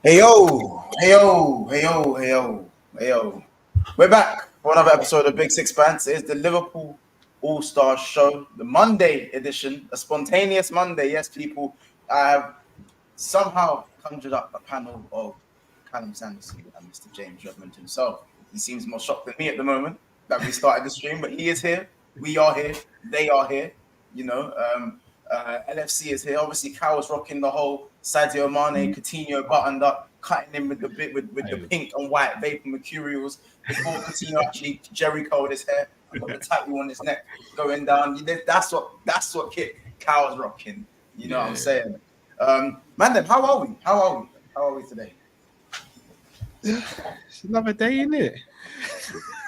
Hey yo, hey yo, hey yo, hey yo, hey yo. We're back for another episode of Big Six Bands. It's the Liverpool All-Star Show, the Monday edition, a spontaneous Monday. Yes, people, I have somehow conjured up a panel of Callum Sanderson and Mr. James Redmond himself. He seems more shocked than me at the moment that we started the stream, but he is here. We are here. They are here. LFC is here. Obviously, Cal was rocking the whole Sadio Mane, Coutinho buttoned up, cutting him with the the pink and white vapor mercurials before Coutinho actually Jerry curled his hair and got the tattoo on his neck going down. That's what kit Cal was rocking. You know what I'm saying? Man, how are we? How are we today? It's another day, isn't it?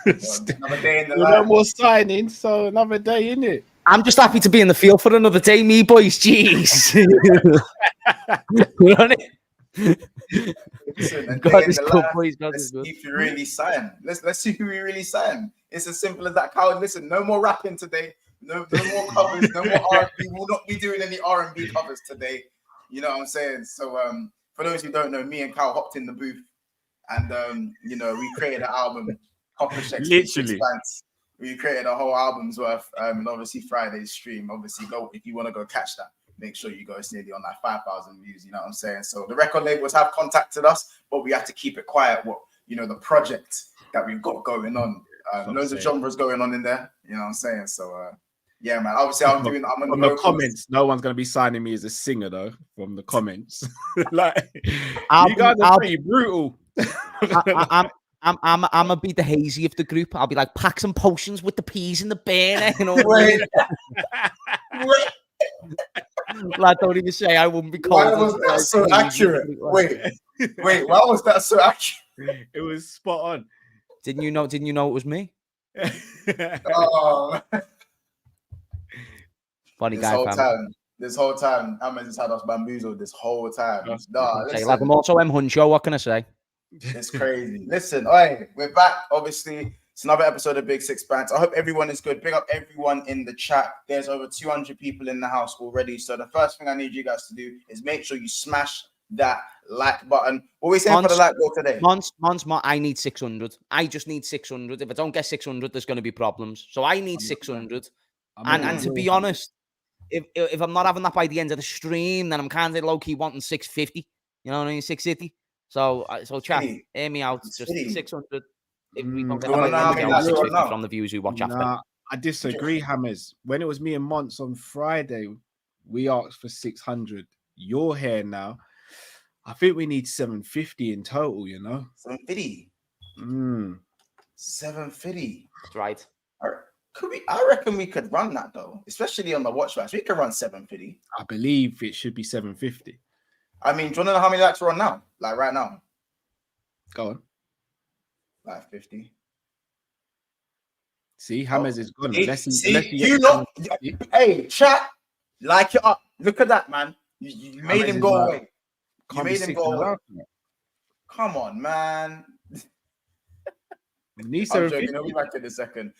Another day in the life. No more signing, so another day, isn't it? I'm just happy to be in the field for another day, me boys. Jeez. We're on it. Listen, God is good, boys. Let's see if you really sign. Let's see who we really sign. It's as simple as that. Kyle, listen, no more rapping today. No more covers. No more R&B. We'll not be doing any R&B covers today. You know what I'm saying? So, for those who don't know, me and Kyle hopped in the booth, and we created an album. Literally. We created a whole album's worth, and obviously Friday's stream. Obviously, go if you want to go catch that. Make sure you go. It's nearly on like 5,000 views. You know what I'm saying? So the record labels have contacted us, but we have to keep it quiet. The project that we've got going on. Loads of genres going on in there. You know what I'm saying? So yeah, man. Obviously, I'm in the comments. No one's gonna be signing me as a singer though. From the comments, like you guys are pretty brutal. I'm gonna be the hazy of the group. I'll be like packs and potions with the peas in the burner. You know. Wait. Lad, don't even say I wouldn't be cold. Why was that so accurate? Wait. Why was that so accurate? It was spot on. Didn't you know it was me? Oh. Funny guy, This whole time, Ahmed has had us bamboozled this whole time. Like I'm also Huncho. What can I say? It's crazy. Listen, we're back. Obviously, it's another episode of Big Six Bands. I hope everyone is good. Big up everyone in the chat. There's over 200 people in the house already. So the first thing I need you guys to do is make sure you smash that like button. What are we saying for the like goal today? Mons, I need 600. I just need 600. If I don't get 600, there's going to be problems. So I need 600. And to be honest, if I'm not having that by the end of the stream, then I'm kind of low-key wanting 650. You know what I mean? 650. So chat, hear me out. Just 600. If we don't get that from the viewers who watch after. I disagree, Hammers. When it was me and Mons on Friday, we asked for 600. You're here now. I think we need 750 in total, 750. 750. That's right. I reckon we could run that though, especially on the watch match. We could run 750. I believe it should be 750. I mean, do you want to know how many likes we're on now? Like right now? Go on. Like 50. See, Hammers is gone. Hey, chat, like it up. Look at that, man. You made him go away. You made him go away. Come on, man. I'm joking. I'll be back in a second.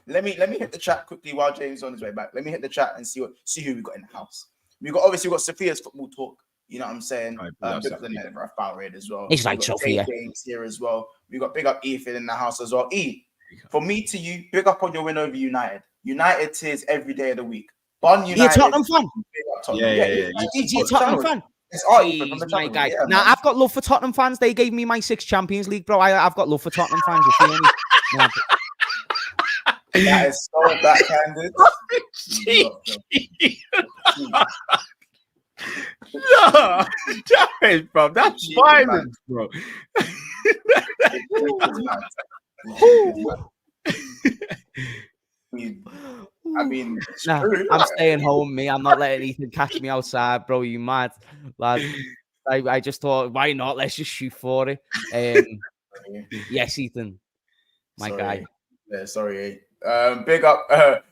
Let me hit the chat quickly while James is on his way back. Let me hit the chat and see who we got in the house. We got Sophia's football talk. You know what I'm saying? Foul raid as well. It's like Sophia. Games here as well. We got big up Ethan in the house as well. For me to you, big up on your win over United. United tears every day of the week. United. You're a Tottenham fan? Yeah. You're a Tottenham fan? It's Jeez, from the my guy. Yeah, now I've got love for Tottenham fans. They gave me my 6th Champions League, bro. I've got love for Tottenham fans. You feel me? That is so backhanded. No, bro. That's violence, bro. I mean, I'm staying home, me. I'm not letting Ethan catch me outside, bro. You mad, lad? I just thought, why not? Let's just shoot for it. Yes, Ethan, my guy. Yeah, sorry. Big up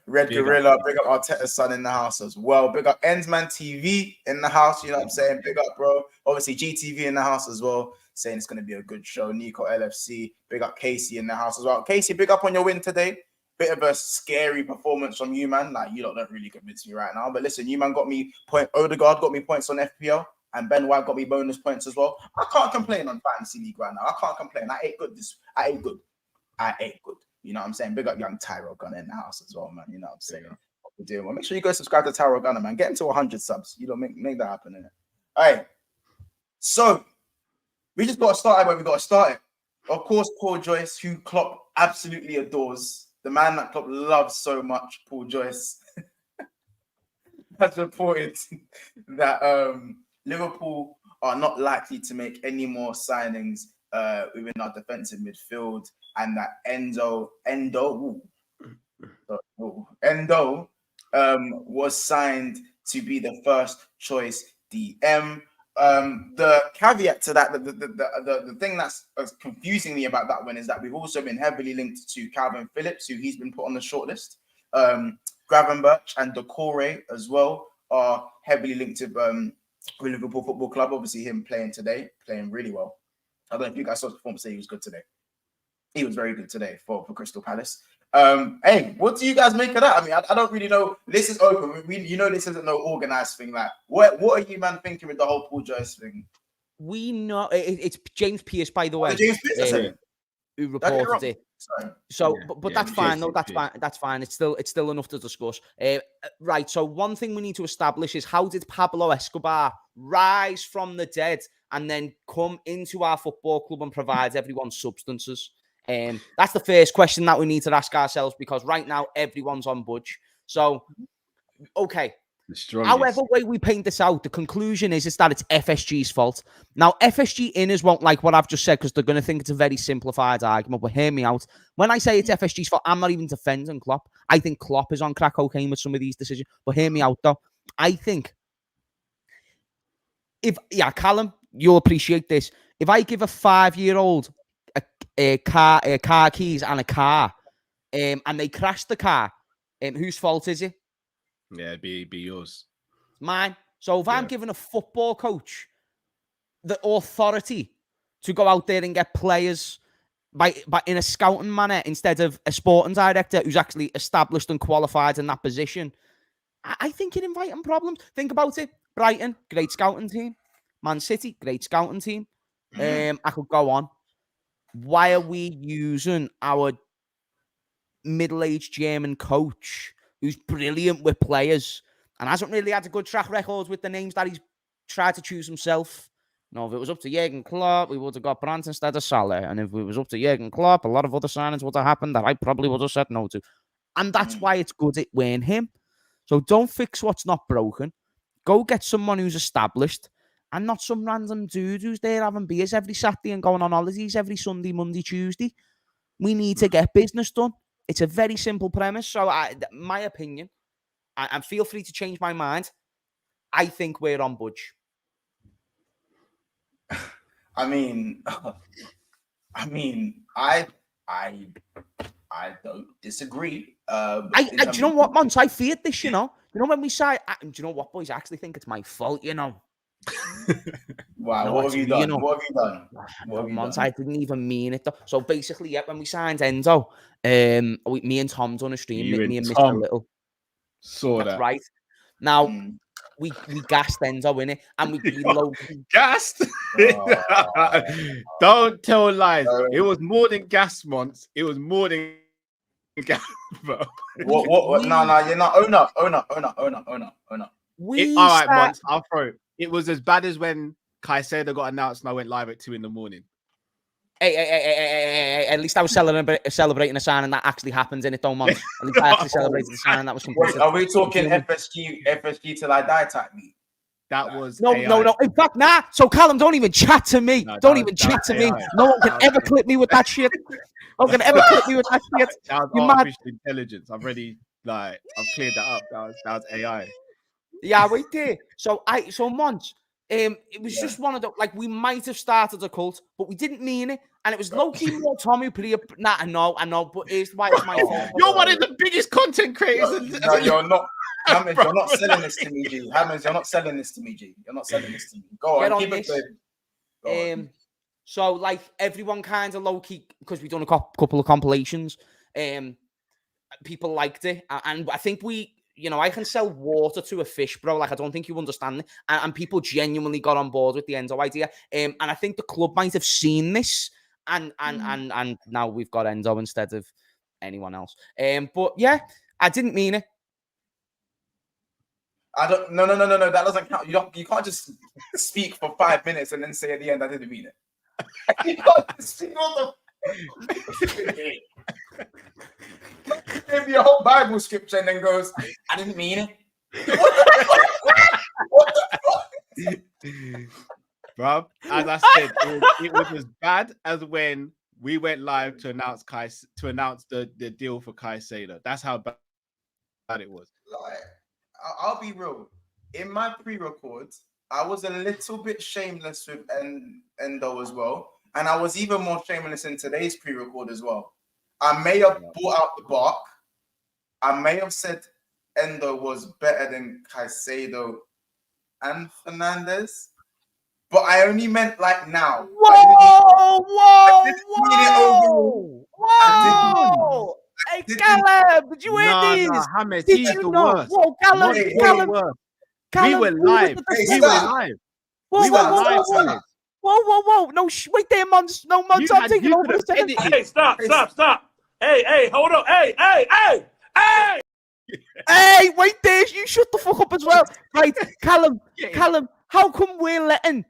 Red Gorilla. Big up Arteta's son in the house as well. Big up Endsman TV in the house. You know what I'm saying? Big up, bro. Obviously, GTV in the house as well. Saying it's going to be a good show. Nico LFC. Big up Casey in the house as well. Casey, big up on your win today. Bit of a scary performance from you, man. Like, you don't really convince me right now. But listen, you, man, got me Odegaard got me points on FPL. and Ben White got me bonus points as well. I can't complain on Fantasy League right now. I can't complain. I ate good. I ate good. You know what I'm saying? Big up young Tyro Gunner in the house as well, man. You know what I'm saying? What we're doing. Well, make sure you go subscribe to Tyro Gunner, man. Get into 100 subs. You know, make that happen, innit? All right. So we just got to start it where we got to start it. Of course, Paul Joyce, who Klopp absolutely adores, the man that Klopp loves so much, Paul Joyce, has reported that Liverpool are not likely to make any more signings within our defensive midfield, and that Endo was signed to be the first choice DM. The caveat to that, the thing that's confusing me about that one is that we've also been heavily linked to Calvin Phillips, who he's been put on the shortlist. Gravenberch and Decore as well are heavily linked to Liverpool Football Club. Obviously, him playing today, playing really well. I don't know if you guys saw the performance today. He was good today. He was very good today for Crystal Palace. Hey, what do you guys make of that? I mean, I don't really know. This is open. You know, this isn't no organized thing. Like, what are you, man, thinking with the whole Paul Joyce thing? We know it's James Pierce, by the way. James Pierce, who reported it. So, but that's fine. No, that's Pierce. fine. That's fine. It's still enough to discuss. Right. So one thing we need to establish is, how did Pablo Escobar rise from the dead and then come into our football club and provide everyone substances? That's the first question that we need to ask ourselves, because right now everyone's on budge. So, okay. However way we paint this out, the conclusion is that it's FSG's fault. Now, FSG inners won't like what I've just said, because they're going to think it's a very simplified argument, but hear me out. When I say it's FSG's fault, I'm not even defending Klopp. I think Klopp is on crack cocaine with some of these decisions, but hear me out, though. I think Callum, you'll appreciate this. If I give a 5-year-old a car keys and a car, and they crash the car, whose fault is it? Yeah, be yours. Mine. So if I'm giving a football coach the authority to go out there and get players by in a scouting manner, instead of a sporting director who's actually established and qualified in that position, I think you're inviting problems. Think about it. Brighton, great scouting team. Man City, great scouting team. I could go on. Why are we using our middle-aged German coach, who's brilliant with players and hasn't really had a good track record with the names that he's tried to choose himself? No, if it was up to Jurgen Klopp, we would have got Brandt instead of Salah. And if it was up to Jurgen Klopp, a lot of other signings would have happened that I probably would have said no to. And that's why it's good it weren't him. So don't fix what's not broken. Go get someone who's established, and not some random dude who's there having beers every Saturday and going on holidays every Sunday, Monday, Tuesday. We need to get business done. It's a very simple premise. So, my opinion, and feel free to change my mind, I think we're on budge. I mean, I don't disagree. Do you know what, Mons? I feared this, you know. You know, when we say, do you know what, boys? I actually think it's my fault, you know. Wow, no, what have you done? You know, what have you done? What have you Mons, done? I didn't even mean it, though. So basically, when we signed Endo, me and Tom done a stream, me and Mr. Little. Saw That's that. right. Now, we gassed Enzo in it, and we low gassed. Don't tell lies. It was more than gas, Mons. It was more than gas, bro. What? No, you're not. Own up. All right, Mons. I'll throw it. It was as bad as when Caicedo got announced and I went live at 2 a.m. Hey, at least I was celebrating a signing that actually happens in it, don't Mons. At least I actually celebrated the signing that was completed. Wait, are we talking FSG till I die type beat? That was no. In fact, nah. So Callum, don't even chat to me. No, don't even chat to me. No one can ever clip me with that shit. No one can ever clip me with that shit. That was artificial intelligence. I've cleared that up. That was AI. Yeah, right there. So Mons, it was just one of the, like, we might have started a cult, but we didn't mean it. And it was low-key more Tommy Priya. Nah, I know, but it's why it's my fault. You're one of the biggest content creators. No, you're not. Hammond, you're not selling this to me, G. Hammond, you're not selling this to me, G. You're not selling this to me. Go on, keep it going. So, like, everyone kind of low-key, because we've done a couple of compilations, people liked it. And I think we I can sell water to a fish, bro. Like, I don't think you understand. And people genuinely got on board with the Endo idea. And I think the club might have seen this, and now we've got Endo instead of anyone else. But yeah, I didn't mean it. I don't. No. That doesn't count. You can't just speak for 5 minutes and then say at the end I didn't mean it. You can't speak all the. Give me a whole Bible scripture and then goes, I didn't mean it. What the fuck? Bro, as I said, it was as bad as when we went live to announce the deal for Caicedo. That's how bad it was. Like, I'll be real. In my pre-records, I was a little bit shameless with Endo as well. And I was even more shameless in today's pre-record as well. I may have brought out the bark. I may have said Endo was better than Caicedo and Fernandes. But I only meant like now. Whoa! Hey, Callum, did you hear these? No, Hamed, did he's you the know? worst. Whoa, Callum, We were live. We were live. Whoa. No, wait there, Mons. No, Mons, I'm taking over a second. Hey, stop. Hey, hold on. Hey. Hey, wait there. You shut the fuck up as well. Right, Callum, how come we're letting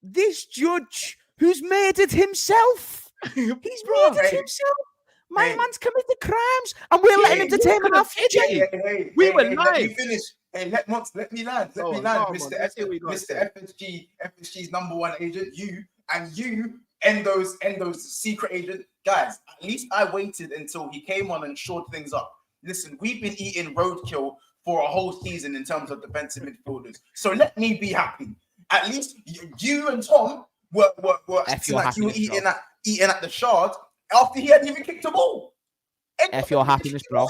this judge who's made it himself? He's made it himself. My man's committed crimes, and we're letting him determine our future. We were live. Let me finish. Hey, let me land. Mr. FSG's number one agent. You Endo's secret agent. Guys, at least I waited until he came on and shored things up. Listen, we've been eating roadkill for a whole season in terms of defensive midfielders. So let me be happy. At least you and Tom were acting like you were eating at the Shard after he hadn't even kicked a ball. F your happiness, bro.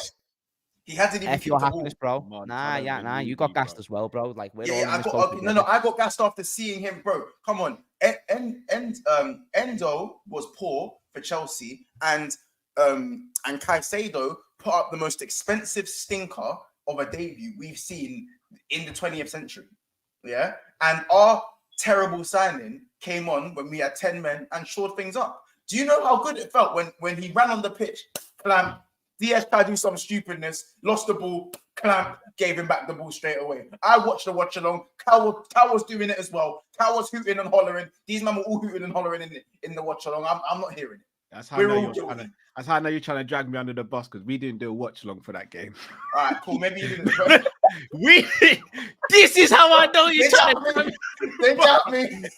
He hasn't even F your happiness, bro. Nah, you got gassed as well, bro. Like we're all I got gassed after seeing him, bro. Come on. Endo was poor for Chelsea, and Caicedo put up the most expensive stinker of a debut we've seen in the 20th century. Yeah. And our terrible signing came on when we had 10 men and shored things up. Do you know how good it felt when he ran on the pitch, clamp, Diaz tried to do some stupidness, lost the ball, clamp, gave him back the ball straight away. I watched the watch along. Cal was doing it as well. Cal was hooting and hollering. These men were all hooting and hollering in the watch along. I'm not hearing it. That's how I know you're trying to drag me under the bus, because we didn't do a watch along for that game. All right, cool. Maybe you didn't. This is how I know you're trying to drag me. They got me.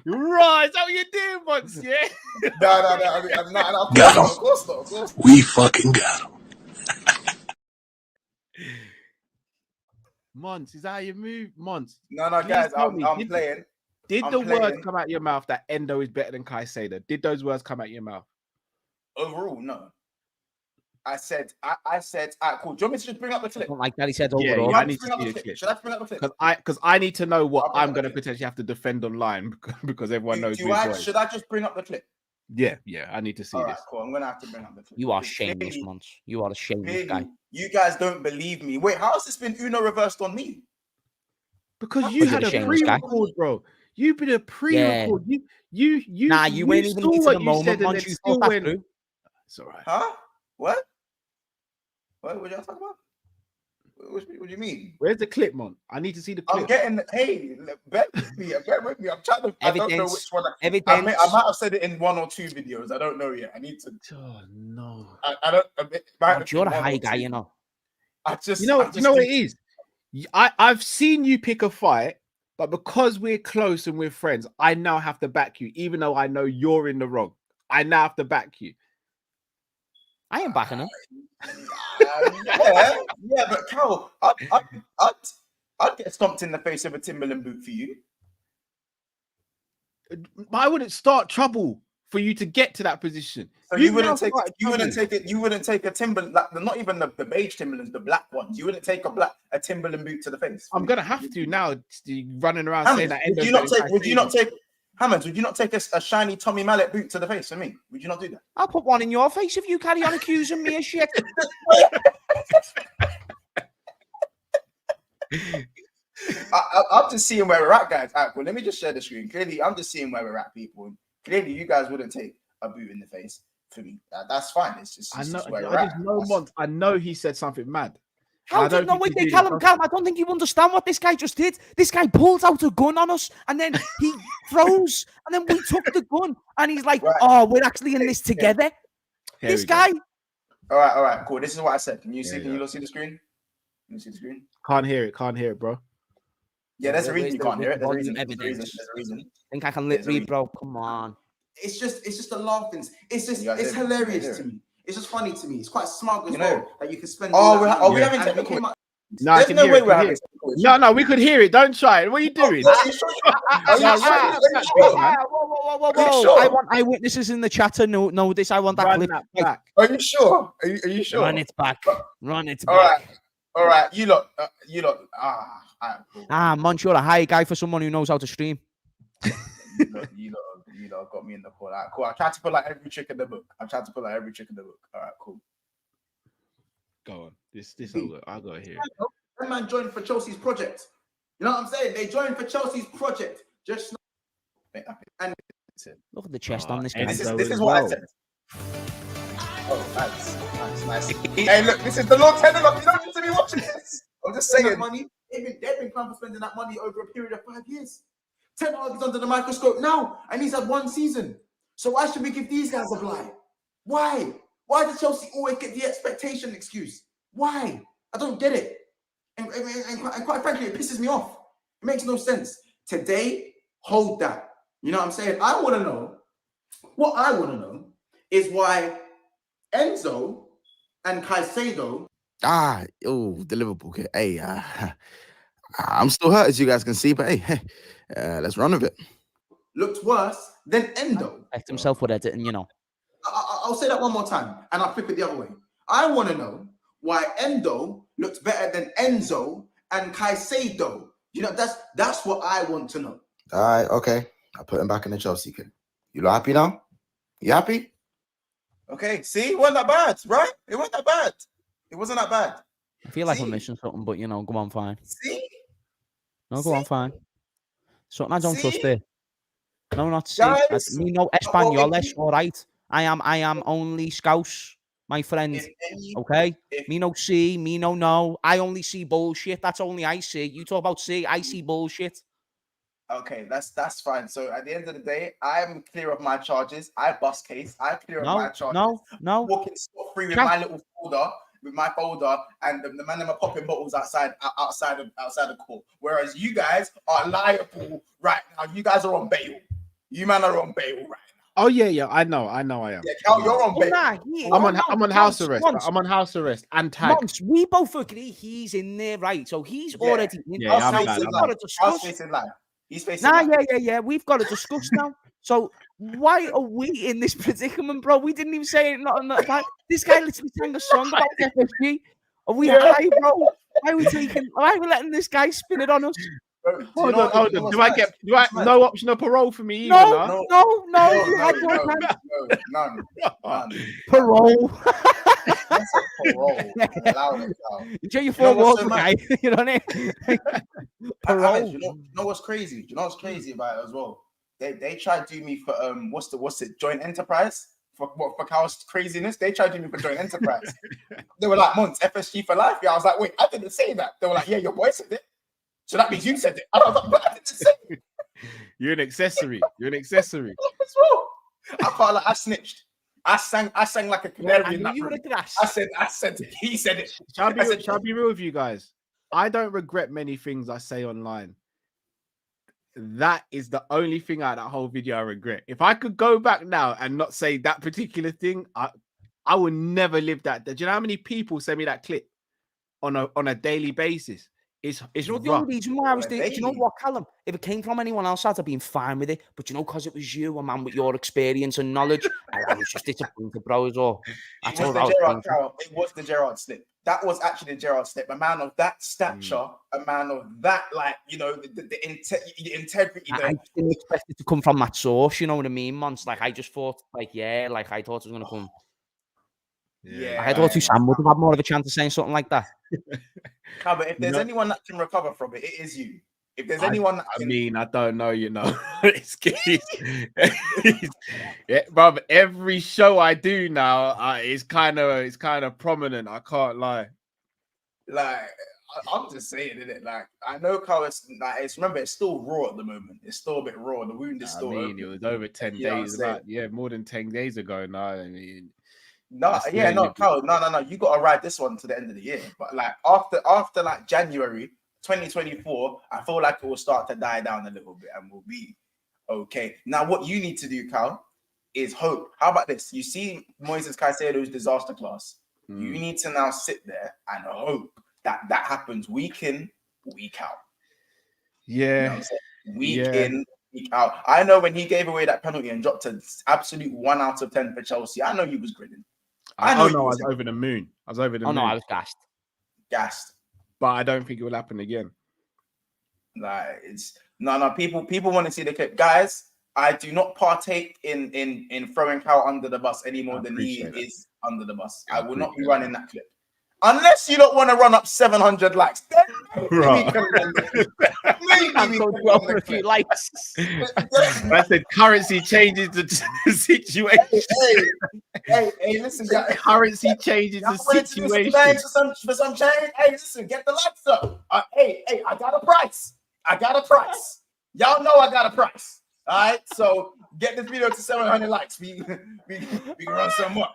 Right, is that what you're doing, Mons? Yeah. No. Got him. Of course not. We fucking got him. Mons, is that how you move? Mons. No, guys, I'm playing. Did the words come out your mouth that Endo is better than Caicedo? Did those words come out your mouth? Overall, no. I said, all right, cool. Do you want me to just bring up the clip? I don't like that he said overall. I need to see the clip. Should I bring up the clip? Because I need to know what I'm going to potentially have to defend online because everyone knows. Should I just bring up the clip? Yeah, I need to see this. Cool. I'm going to have to bring up the clip. You are shameless, Mons. You are a shameless guy. You guys don't believe me. Wait, how has this been Uno reversed on me? Because you had a pre-record, bro. You've been a pre-record. You weren't even into the moment, Mons. You thought that through. It's all right. Huh? What? What y'all talking about? What do you mean? Where's the clip, Mon? I need to see the clip. I'm getting. Hey, bear with me. I'm trying to. I don't know which one. I might have said it in 1 or 2 videos. I don't know yet. I need to. Oh no. I don't. You're a high guy, you know. You know what it is. I've seen you pick a fight, but because we're close and we're friends, I now have to back you, even though I know you're in the wrong. I now have to back you. I am backing him. Yeah, but Carol, I'd get stomped in the face with a Timberland boot for you. But I wouldn't start trouble for you to get to that position. So you wouldn't take a Timberland, like, not even the beige Timberlands, the black ones. You wouldn't take a Timberland boot to the face. I'm gonna have to now. Running around saying that. Would you not take Hammonds, would you not take a shiny Tommy Mallet boot to the face for me? Would you not do that? I'll put one in your face if you carry on accusing me of shit. I'm just seeing where we're at, guys. All right, well, let me just share the screen. Clearly, I'm just seeing where we're at, people. And clearly, you guys wouldn't take a boot in the face for me. That's fine. It's just where we're at. I know he said something mad. How do you know? Wait, Callum, I don't think you understand what this guy just did. This guy pulls out a gun on us, and then he throws, and then we took the gun, and he's like, "Oh, we're actually in this together." This guy. All right, cool. This is what I said. Can you see? Can you see the screen? Can you see the screen? Can't hear it, bro. Yeah, there's a reason you can't hear it. There's a reason. I think I can lip read, bro. Come on. It's just a laugh thing. It's hilarious to me. It's just funny to me. It's quite smug as well that you can spend. We having technical. No, I can hear it. No, we could hear it. Don't try it. What are you doing? Whoa. I want eyewitnesses in the chat to know this. I want that clip back. Are you sure? Are you sure? Run it back. All right. You lot. Monch, you're a high guy for someone who knows how to stream. You lot got me in the call. All right, cool. I tried to pull out every trick in the book. All right, cool. Go on. This I'll go here. That man joined for Chelsea's project. You know what I'm saying? They joined for Chelsea's project. Just and look at the chest on this guy. This is what I said. Oh, nice. Hey, look, this is the Lord telling us. You don't need to be watching this. I'm just saying. Money. They've been trying to spending that money over a period of 5 years. Ten Hag is under the microscope now, and he's had one season. So why should we give these guys a blight? Why? Why does Chelsea always get the expectation excuse? Why? I don't get it. And quite frankly, it pisses me off. It makes no sense. Today, hold that. You know what I'm saying? I want to know. What I want to know is why Enzo and Caicedo. The Liverpool kid. Hey, I'm still hurt, as you guys can see, but hey, let's run with it. Looked worse than Endo. Affect himself with editing, you know. I'll say that one more time, and I'll flip it the other way. I want to know why Endo looked better than Enzo and Caicedo. You know, that's what I want to know. All right, okay. I put him back in the Chelsea kid. You lot happy now? You happy? Okay, see, it wasn't that bad, right? It wasn't that bad. It wasn't that bad. I feel like I'm missing something, but you know, go on, fine. See? Go on, fine. Something I don't trust there. No, not see. Me no Españoles, all right. I am only Scouse, my friend. Okay? Me no see, me no know. I only see bullshit. That's only I see. You talk about see, I see bullshit. Okay, that's fine. So at the end of the day, I'm clear of my charges. I bust case. I'm clear of my charges. No. Walking scot-free with my little folder. With my folder, and the man them are popping bottles outside the court. Whereas you guys are liable right now. You guys are on bail. You man are on bail right now. Oh yeah. I know. I am. Yeah, Cal, you're on bail. I'm on house arrest. I'm on house arrest and tag. We both agree he's in there, right? So he's already in. Yeah, I'm facing live. He's facing live. Yeah. We've got to discuss now. So why are we in this predicament, bro? We didn't even say it. Not this guy literally sang a song about FSG. Are we high, bro? Why are we letting this guy spin it on us? Hold on. Do I no option of parole for me? No. You had none. Parole. That's a parole. Enjoy your 4 walls, guy. You know what I mean? Parole. You know what's crazy? You know what's crazy about it as well? They tried to do me for what's it joint enterprise for Cal's craziness. They tried to do me for joint enterprise. They were like, months FSG for life. Yeah, I was like, wait, I didn't say that. They were like, yeah, your boy said it, so that means you said it. I was like, but I didn't say it. You're an accessory. I felt like I snitched. I sang like a canary in that you room. were grass. I said he said it. Shall I be real with you guys? I don't regret many things I say online. That is the only thing out of that whole video I regret. If I could go back now and not say that particular thing, I would never live that. Do you know how many people send me that clip on a daily basis? It's not the only reason why I was doing it. You know what, Callum? If it came from anyone else, I'd have been fine with it. But you know, because it was you, a man with your experience and knowledge, I was just disappointed, bro, as well. It was the Gerrard slip. That was actually the Gerrard slip. A man of that stature, a man of that, like, you know, the integrity. I didn't expect it to come from that source, you know what I mean, Mons? Like, I just thought, I thought it was going to come. Yeah, I thought Sam would have had more of a chance of saying something like that. But if there's anyone that can recover from it, it is you. If there's anyone that I can, mean, I don't know, you know. Yeah, bruv, every show I do now is kind of prominent. I can't lie. like, I'm just saying, innit? Like, I know how it's like. Remember, it's still raw at the moment. It's still a bit raw. The wound is I still mean, open. it was over 10 You know what I'm days, saying? more than 10 days ago now. I mean, No, yeah, no, Carl, no. You got to ride this one to the end of the year. But like after like January 2024, I feel like it will start to die down a little bit and we'll be okay. Now, what you need to do, Carl, is hope. How about this? You see Moises Caicedo's disaster class. You need to now sit there and hope that happens week in, week out. Yeah. You know what I'm saying? Week in, week out. I know when he gave away that penalty and dropped an absolute 1 out of 10 for Chelsea, I know he was grinning. I was over the moon. I was over the moon. No, I was gassed. But I don't think it will happen again. Like, it's no. People want to see the clip, guys. I do not partake in throwing Cal under the bus any more than he is under the bus. I will not be running that clip. Unless you don't want to run up 700 likes. Then maybe we can run a few likes. I said currency changes the situation. Hey, listen, guys. Currency changes the situation. For some change, hey, listen, get the likes up. Hey, I got a price. Y'all know I got a price. All right, so get this video to 700 likes. We can run some more.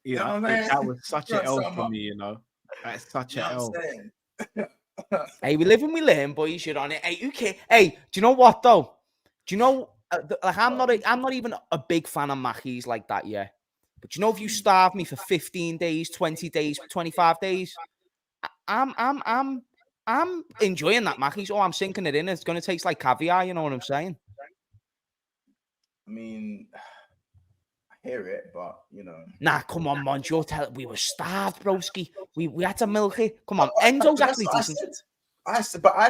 Yeah, you know that was such an L for me, you know. That's such an L. Hey, we live and we learn, boys. You're on it. Hey, okay. Hey, do you know what though? Do you know? Like, I'm not even a big fan of Mackies like that, yeah. But you know, if you starve me for 15 days, 20 days, 25 days, I'm enjoying that Mackies. Oh, I'm sinking it in. It's gonna taste like caviar. You know what I'm saying? I mean, I hear it, but you know. Nah, come on, man. You're telling we were starved, broski. We had to milk it. Come on, Enzo's actually decent. I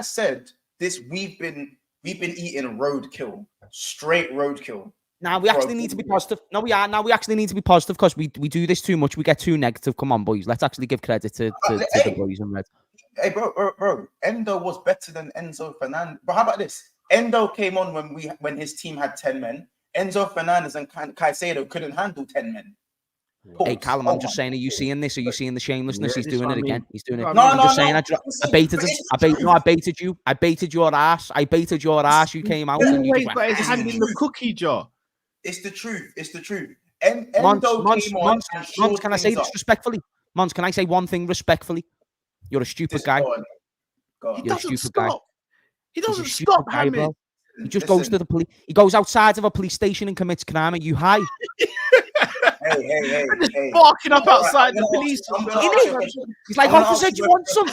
said this. We've been eating roadkill, straight roadkill. Now we actually need to be positive. No, we are. Now we actually need to be positive because we do this too much. We get too negative. Come on, boys. Let's actually give credit to the boys in red. Hey, bro. Endo was better than Enzo Fernandez. But how about this? Endo came on when his team had 10 men. Enzo Fernandez and Caicedo couldn't handle 10 men. Hey, Callum, I'm just saying, are you seeing this? Are you seeing the shamelessness? He's doing it again. He's doing it. No, I'm just saying, I baited him. I baited you. I baited your ass. You came out and you just got his hand in the cookie jar. It's the truth. Mons, can I say this respectfully? Mons, can I say one thing respectfully? You're a stupid guy. Go on. You're a stupid guy. He doesn't stop, Hamid. He just goes to the police. He goes outside of a police station and commits crime. Are you high? Hey. Barking up outside the police. He's like, officer, do you want some?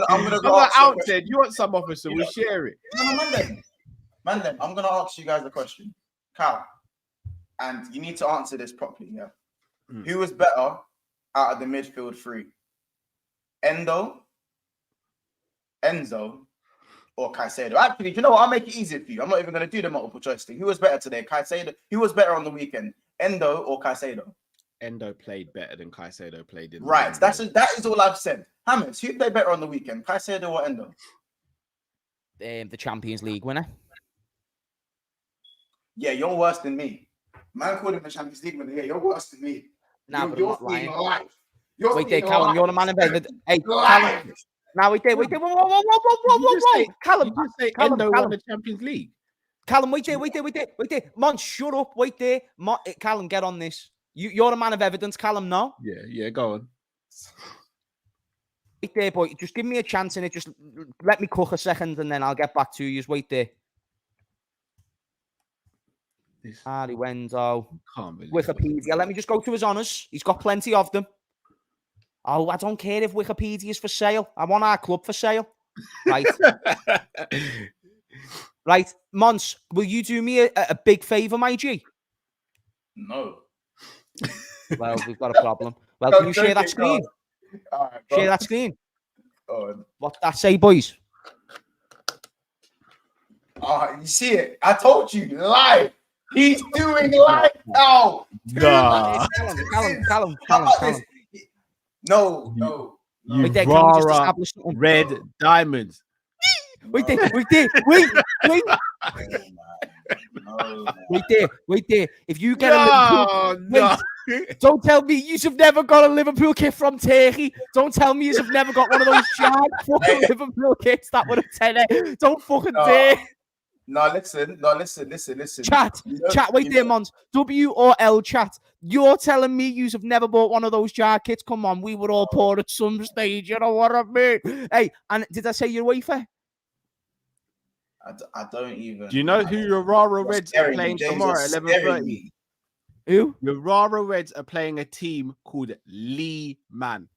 I'm gonna go out there. You want some, officer? We'll share it. Man, I'm gonna ask you guys a question, Cal, and you need to answer this properly. Yeah, who was better out of the midfield three? Enzo, or Caicedo? Actually, you know what? I'll make it easier for you. I'm not even going to do the multiple choice thing. Who was better today? Caicedo. Who was better on the weekend? Endo or Caicedo? Endo played better than Caicedo played in. Right. That is all I've said. Hamid, who played better on the weekend? Caicedo or Endo? The Champions League winner. Yeah, you're worse than me. Man called him the Champions League winner. Yeah, you're worse than me. Nah, but you're I'm not lying. Alive. Wait there, Callum. You're the man of it. Hey, Callum. Now wait there. Whoa. Callum, Endo won the Champions League. Callum, wait there. Mon, shut up. Wait there. Callum, get on this. You're a man of evidence, Callum. No. Yeah. Go on. Wait there, boy. Just give me a chance in it. Just let me cook a second, and then I'll get back to you. Just wait there. Harry Wenzo. Wikipedia. Let me just go to his honours. He's got plenty of them. Oh, I don't care if Wikipedia is for sale. I want our club for sale. Right. Right. Mons, will you do me a big favour, my G? No. Well, we've got a problem. Well, can you share that screen? All right, share that screen. Oh. What's that say, boys? You see it? I told you, live. He's doing live now. Callum. No. You Rara red diamonds. Wait there. Wait. No, Wait there. If you get a No, Liverpool, wait, don't tell me you've never got a Liverpool kit from Turkey. Don't tell me you've never got one of those fucking Liverpool kits that would have 10. Don't fucking dare. No, listen. Chat. Wait there, Mons. W or L chat. You're telling me you've never bought one of those jar kits? Come on, we were all poor at some stage. You know what I mean? Hey, and did I say you're wafer? I don't even. Do you know who your Rara Reds are playing tomorrow at 11:30? Who? Your Rara Reds are playing a team called Lee Man.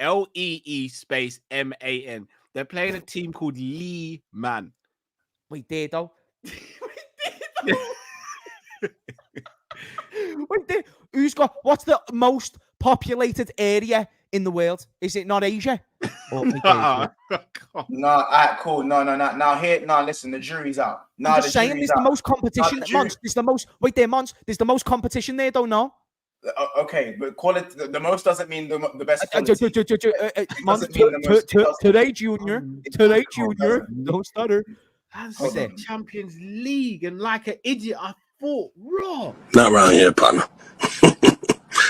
Lee space MAN. They're playing a team called Lee Man. Wait there, though. Wait there. What's the most populated area in the world? Is it not Asia? No, all right, cool. No. Now listen, the jury's out. No, I'm just saying, there's the most competition. Mons, there's the most. Wait there, Mons. There's the most competition there, don't know. Okay, but quality. The most doesn't mean the best quality. Mons, today, Junior. Don't stutter. I said Champions League, and like an idiot, I thought raw. Not around here, partner.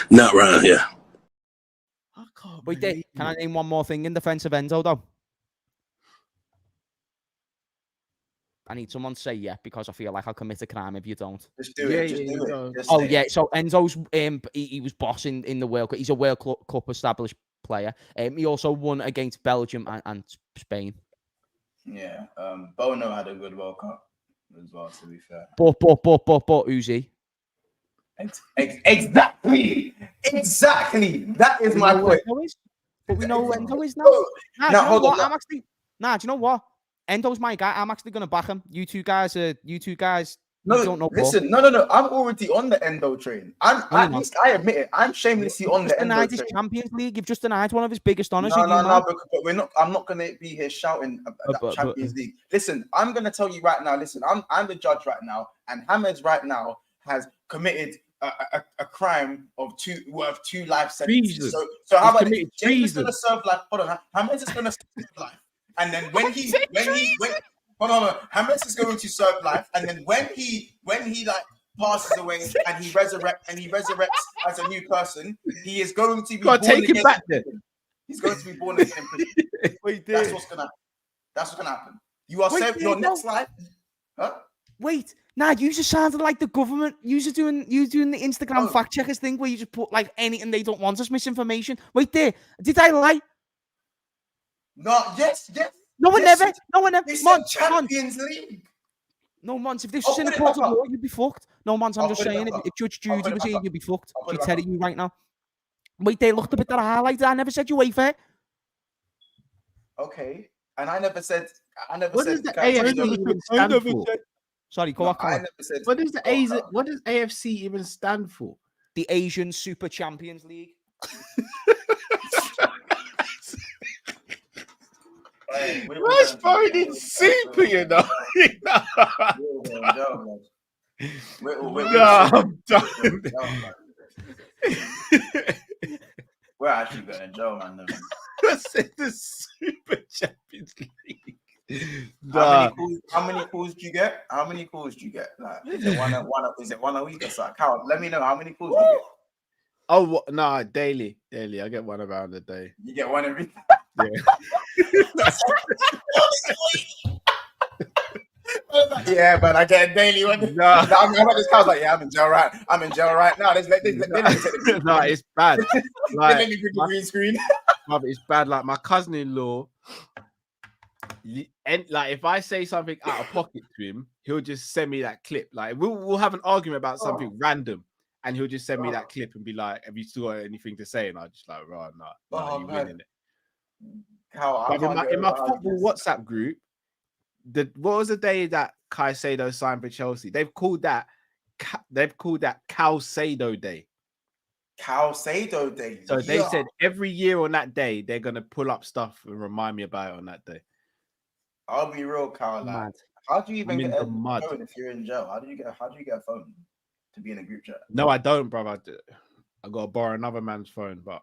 Not around here. I can't. Wait there. Can I name one more thing in defense of Enzo, though? I need someone to say yeah, because I feel like I'll commit a crime if you don't. Just do it. Just do it. Oh yeah. So Enzo's he was bossing in the World Cup. He's a World Cup established player. He also won against Belgium and Spain. Yeah. Bono had a good World Cup as well, to be fair. But who's he? Exactly. That is my point. But we know who Enzo is now. Now, hold on. Do you know what? Enzo's my guy. I'm actually going to back him. You two guys. No, don't know. Listen, no. I'm already on the Endo train. At least I admit it. I'm shamelessly on the Endo train. Champions League. You've just denied one of his biggest honors. No. But we're not. I'm not going to be here shouting about Champions League. Listen, I'm going to tell you right now. Listen, I'm the judge right now, and Hammers right now has committed a crime of worth 2 life sentences. So how about this? James is going to serve life. Hold on, Hammers is going to serve life, and then when Hammers is going to serve life, and then when he like passes away and he resurrects as a new person, he is going to be born again. Back there. He's going to be born again in prison. That's what's gonna happen. You are saved your next life. Huh? Wait, you just sounded like the government. You doing the Instagram fact checkers thing where you just put like anything they don't want as misinformation. Wait there. Did I lie? No, yes. No one ever. They said Champions League. No, Mons, if this was in a court of law, you'd be fucked. No, Mons, I'm just saying, if Judge Judy was here, you'd be fucked. She's telling you right now. Wait, they looked a bit that I highlighted. I never said you wafer. Okay, and I never said. What does the AFC even stand for? Sorry, go on. I never said. What does AFC even stand for? The Asian Super Champions League. That's voting super, you know. I'm done. We're actually going to Joe, man. That's the Super Champions League. How many calls do you get? Like, is it one a week or something? Carl, let me know how many calls you get. Oh no, daily. I get one around a day. You get one every. Yeah, but I get a daily one. No, I'm just like, yeah, I'm in jail right now. No, it's bad. Like, let me bring the green screen. It's bad. Like my cousin-in-law, and like if I say something out of pocket to him, he'll just send me that clip. Like we'll have an argument about something random, and he'll just send me that clip and be like, "Have you still got anything to say?" And I'm just like, "Right, no, you winning it." In my football WhatsApp group, what was the day that Caicedo signed for Chelsea? They've called that Calcedo Day. Calcedo Day. So they said every year on that day they're gonna pull up stuff and remind me about it on that day. I'll be real, Carl. Like, how do you even get a phone if you're in jail? How do you get a phone to be in a group chat? No, I don't, brother. I gotta borrow another man's phone, but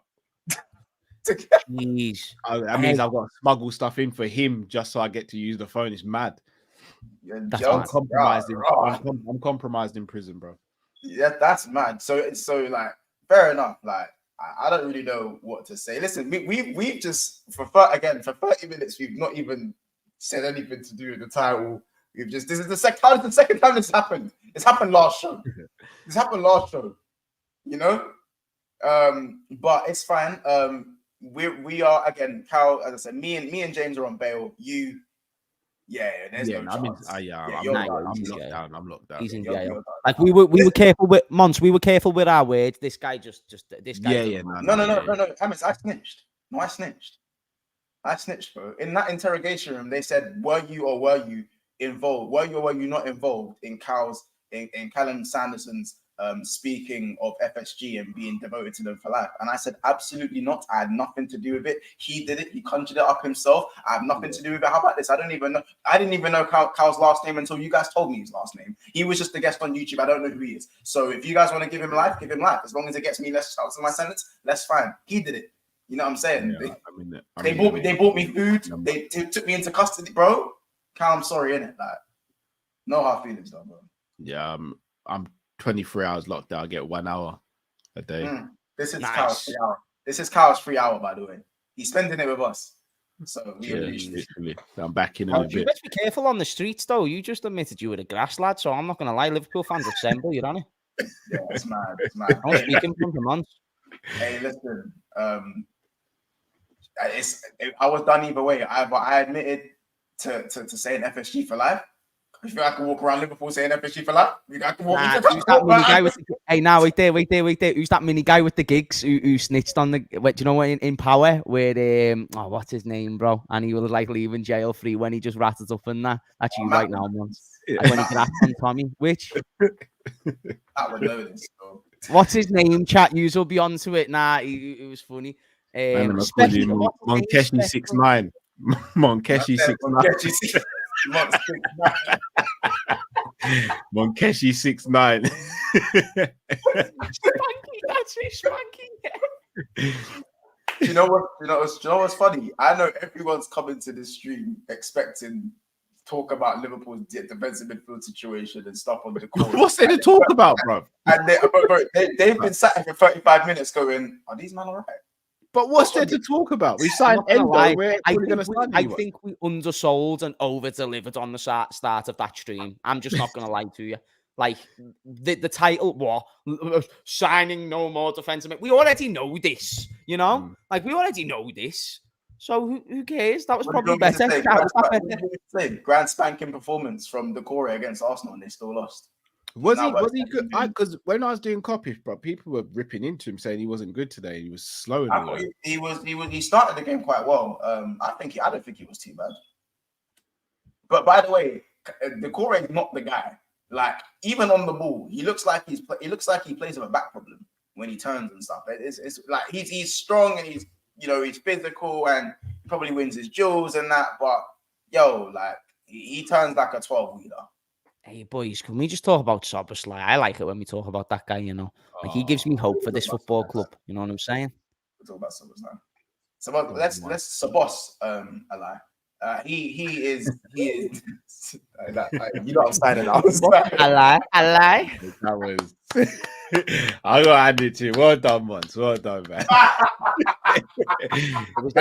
Jeez. That means I've got to smuggle stuff in for him just so I get to use the phone. It's mad. That's I'm mad. compromised. I'm compromised in prison, bro. Yeah, that's mad. So like, fair enough. Like, I don't really know what to say. Listen, we've just for 30 minutes we've not even said anything to do with the title. This is the second time this happened. It's happened last show. This happened last show. You know, but it's fine. We are again, Cal. As I said, me and James are on bail. There's no chance. I'm locked down. He's in jail. Like we were careful with Mons. We were careful with our words. This guy this guy. No. Hammers, I snitched. No, I snitched, bro. In that interrogation room, they said, were you involved? Were you not involved in Callum Sanderson's speaking of FSG and being devoted to them for life? And I said, absolutely not. I had nothing to do with it. He did it. He conjured it up himself. I have nothing to do with it. How about this? I didn't even know Cal's last name until you guys told me his last name. He was just a guest on YouTube. I don't know who he is. So if you guys want to give him life, give him life. As long as it gets me less shouts in my sentence, that's fine. He did it. You know what I'm saying? They bought me food. They took me into custody, bro. Cal, I'm sorry, innit? Like, no hard feelings, though, bro. Yeah, I'm 23 hours locked down. I get 1 hour a day. This is Cal's 3 hour. This is Cal's 3 hour, by the way. He's spending it with us. So I'm back in a bit. You best be careful on the streets, though. You just admitted you were a grass lad, so I'm not going to lie. Liverpool fans assemble, you're on it. Yeah, it's mad. It's mad. I'm speaking from the months. Hey, listen. I was done either way. I admitted to saying FSG for life. You think I can walk around Liverpool saying FSG for life? You think I can walk who's that mini guy with the, hey, now wait there. Who's that mini guy with the gigs who snitched on the? Do you know what in Power where what's his name, bro? And he was like leaving jail free when he just rattled up and that. That's you right now, once. Like when he grabbed on Tommy, which I would know this. So. What's his name? Chat yous will be onto it. Nah, it was funny. Monkeshi 6'9". Monkeshi 6'9". Monkeshi 6'9". That's his spanking. You know what's funny? I know everyone's coming to this stream expecting talk about Liverpool's defensive midfield situation and stuff on the court. What's there to talk about, bro? And they've been sat here for 35 minutes going, are these men all right? But what's there to talk about? We signed Endo. I think we undersold and over-delivered on the start of that stream. I'm just not going to lie to you. Like, the title, what? Signing no more defensive. We already know this, you know? Like, we already know this. So who cares? That was probably better. Grand spanking performance from Decore against Arsenal and they still lost. Was he good? Because when I was doing copies, bro, people were ripping into him saying he wasn't good today. He was slow. He started the game quite well. I don't think he was too bad. But by the way, Decore is not the guy. Like even on the ball, he looks like he plays with a back problem when he turns and stuff. It's like he's strong and he's physical and he probably wins his duels and that. But like he turns like a 12-wheeler. Hey boys, can we just talk about Szoboszlai? I like it when we talk about that guy, you know. Like he gives me hope for this football club. You know what I'm saying? We'll talk about Szoboszlai. So let's Szobosz Alai. He is you know I'm signing out. Alai. That was I gotta hand it to you. Well done, once. Well done, man. I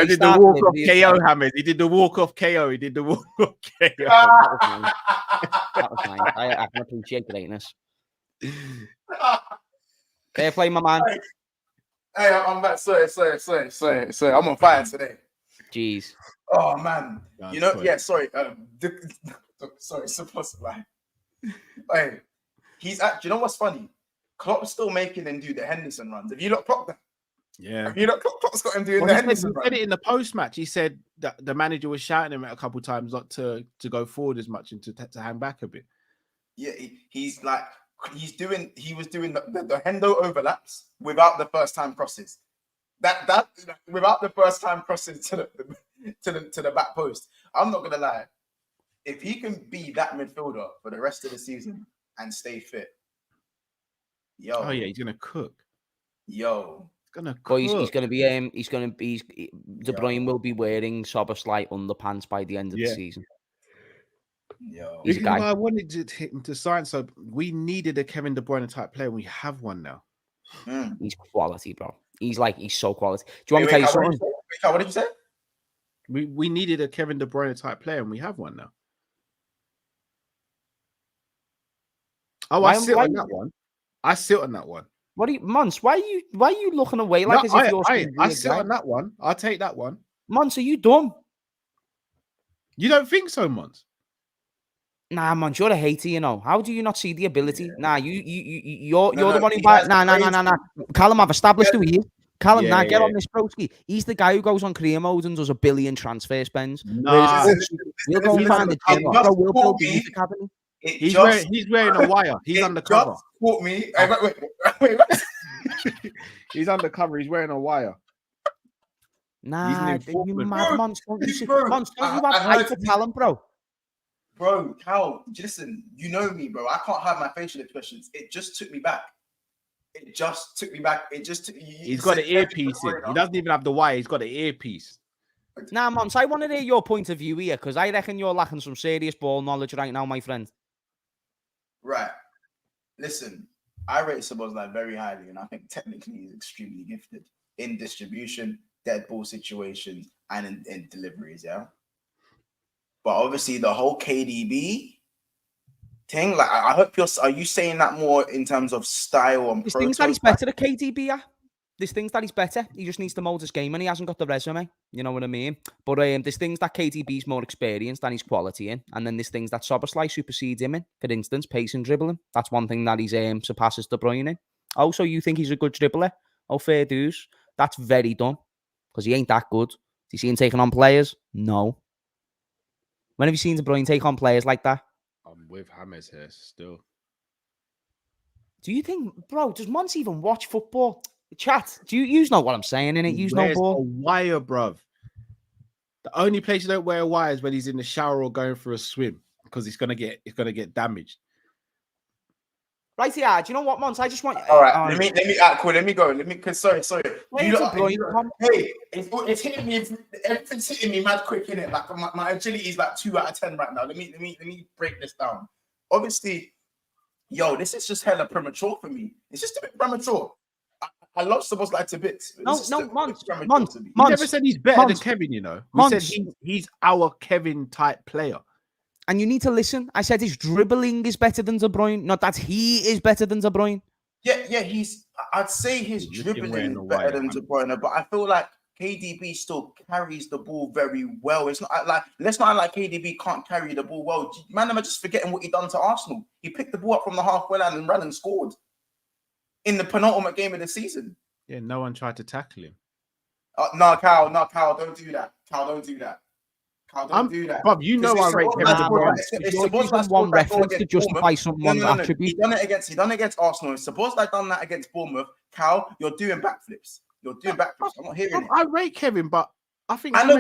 did the walk off KO, Hammers. He did the walk off KO. That was nice. I can appreciate greatness. Fair play, my man. Hey, I'm back. Sorry. I'm on fire today. Jeez. Oh man. Sorry. Sorry, supposed to lie. Hey, he's actually. You know what's funny? Klopp's still making him do the Henderson runs. Have you not clocked that? Yeah. Klopp's got him doing the Henderson runs. He said it in the post match. He said that the manager was shouting him at a couple of times not to go forward as much and to hang back a bit. Yeah, he was doing the Hendo overlaps without the first time crosses. That without the first time crosses to the back post. I'm not gonna lie. If he can be that midfielder for the rest of the season and stay fit, oh yeah, he's gonna cook. He's going to be De Bruyne will be wearing Szoboszlai underpants by the end of the season. Yo, He's a guy. I wanted him to sign, so we needed a Kevin De Bruyne type player. We have one now. He's quality, bro. He's so quality. Do you want me to tell you something? What did you say? We needed a Kevin De Bruyne type player, and we have one now. Oh, I sit on that one. I sit on that one. What are you, Mons? Why are you looking away like as if you're? I sit on that one. I'll take that one. Mons, are you dumb? You don't think so, Mons? Nah, Mons, you're a hater. You know. How do you not see the ability? Nah, you're the one who. Nah. Callum, I've established who he is. Callum, get on this, broski. He's the guy who goes on career mode and does 1 billion transfer spends. Nah, we'll go and find the gym. We'll build the youth academy. He's wearing a wire. He's undercover. Caught me. Wait. He's undercover. He's wearing a wire. Nah, you mad, Mons. Don't you have hype for talent, bro? Bro, Cal, listen, you know me, bro. I can't hide my facial expressions. It just took me back. He's got an earpiece in. He doesn't even have the wire. He's got an earpiece. Nah, Mons, I want to hear your point of view here, because I reckon you're lacking some serious ball knowledge right now, my friend. Right. Listen, I rate Szoboszlai very highly, and I think technically he's extremely gifted in distribution, dead ball situations, and in deliveries, yeah? But obviously the whole KDB thing, like, I hope are you saying that more in terms of style and There's things that he's better at KDB, yeah? There's things that he's better. He just needs to mold his game, and he hasn't got the resume. You know what I mean? But there's things that KDB's more experienced and he's quality in, and then there's things that Szoboszlai supersedes him in. For instance, pace and dribbling. That's one thing that he's surpasses De Bruyne in. Oh, so you think he's a good dribbler? Oh, fair dues. That's very done, because he ain't that good. Do you see him taking on players? No. When have you seen De Bruyne take on players like that? I'm with James here still. Do you think, bro, does Mons even watch football? Chat, do you know what I'm saying, innit? Use no ball. A wire, bruv. The only place you don't wear a wire is when he's in the shower or going for a swim, because it's gonna get damaged. Right, yeah. Do you know what, Mons? I just want. All right, let me go. Sorry. Hey, it's hitting me. Everything's hitting me mad quick, innit? Like my agility is like 2 out of 10 right now. Let me break this down. Obviously, this is just hella premature for me. It's just a bit premature. I love Szoboszlai to bits. Mons. He never said he's better than Kevin, you know. We said he's our Kevin type player. And you need to listen. I said his dribbling is better than De Bruyne, not that he is better than De Bruyne. Yeah, I'd say his dribbling is better than De Bruyne, but I feel like KDB still carries the ball very well. It's not like, let's not act like KDB can't carry the ball well. Man, I'm just forgetting what he done to Arsenal. He picked the ball up from the halfway line and ran and scored in the penultimate game of the season. Yeah, no one tried to tackle him. No, Cal, don't do that. Cal, don't do that. Bob, you know I rate Kevin De Bruyne. It's one reference to justify someone's attribute. He done against Arsenal. Suppose I done that against Bournemouth. Cal, you're doing backflips. I'm not hearing it. I rate Kevin, but I think I know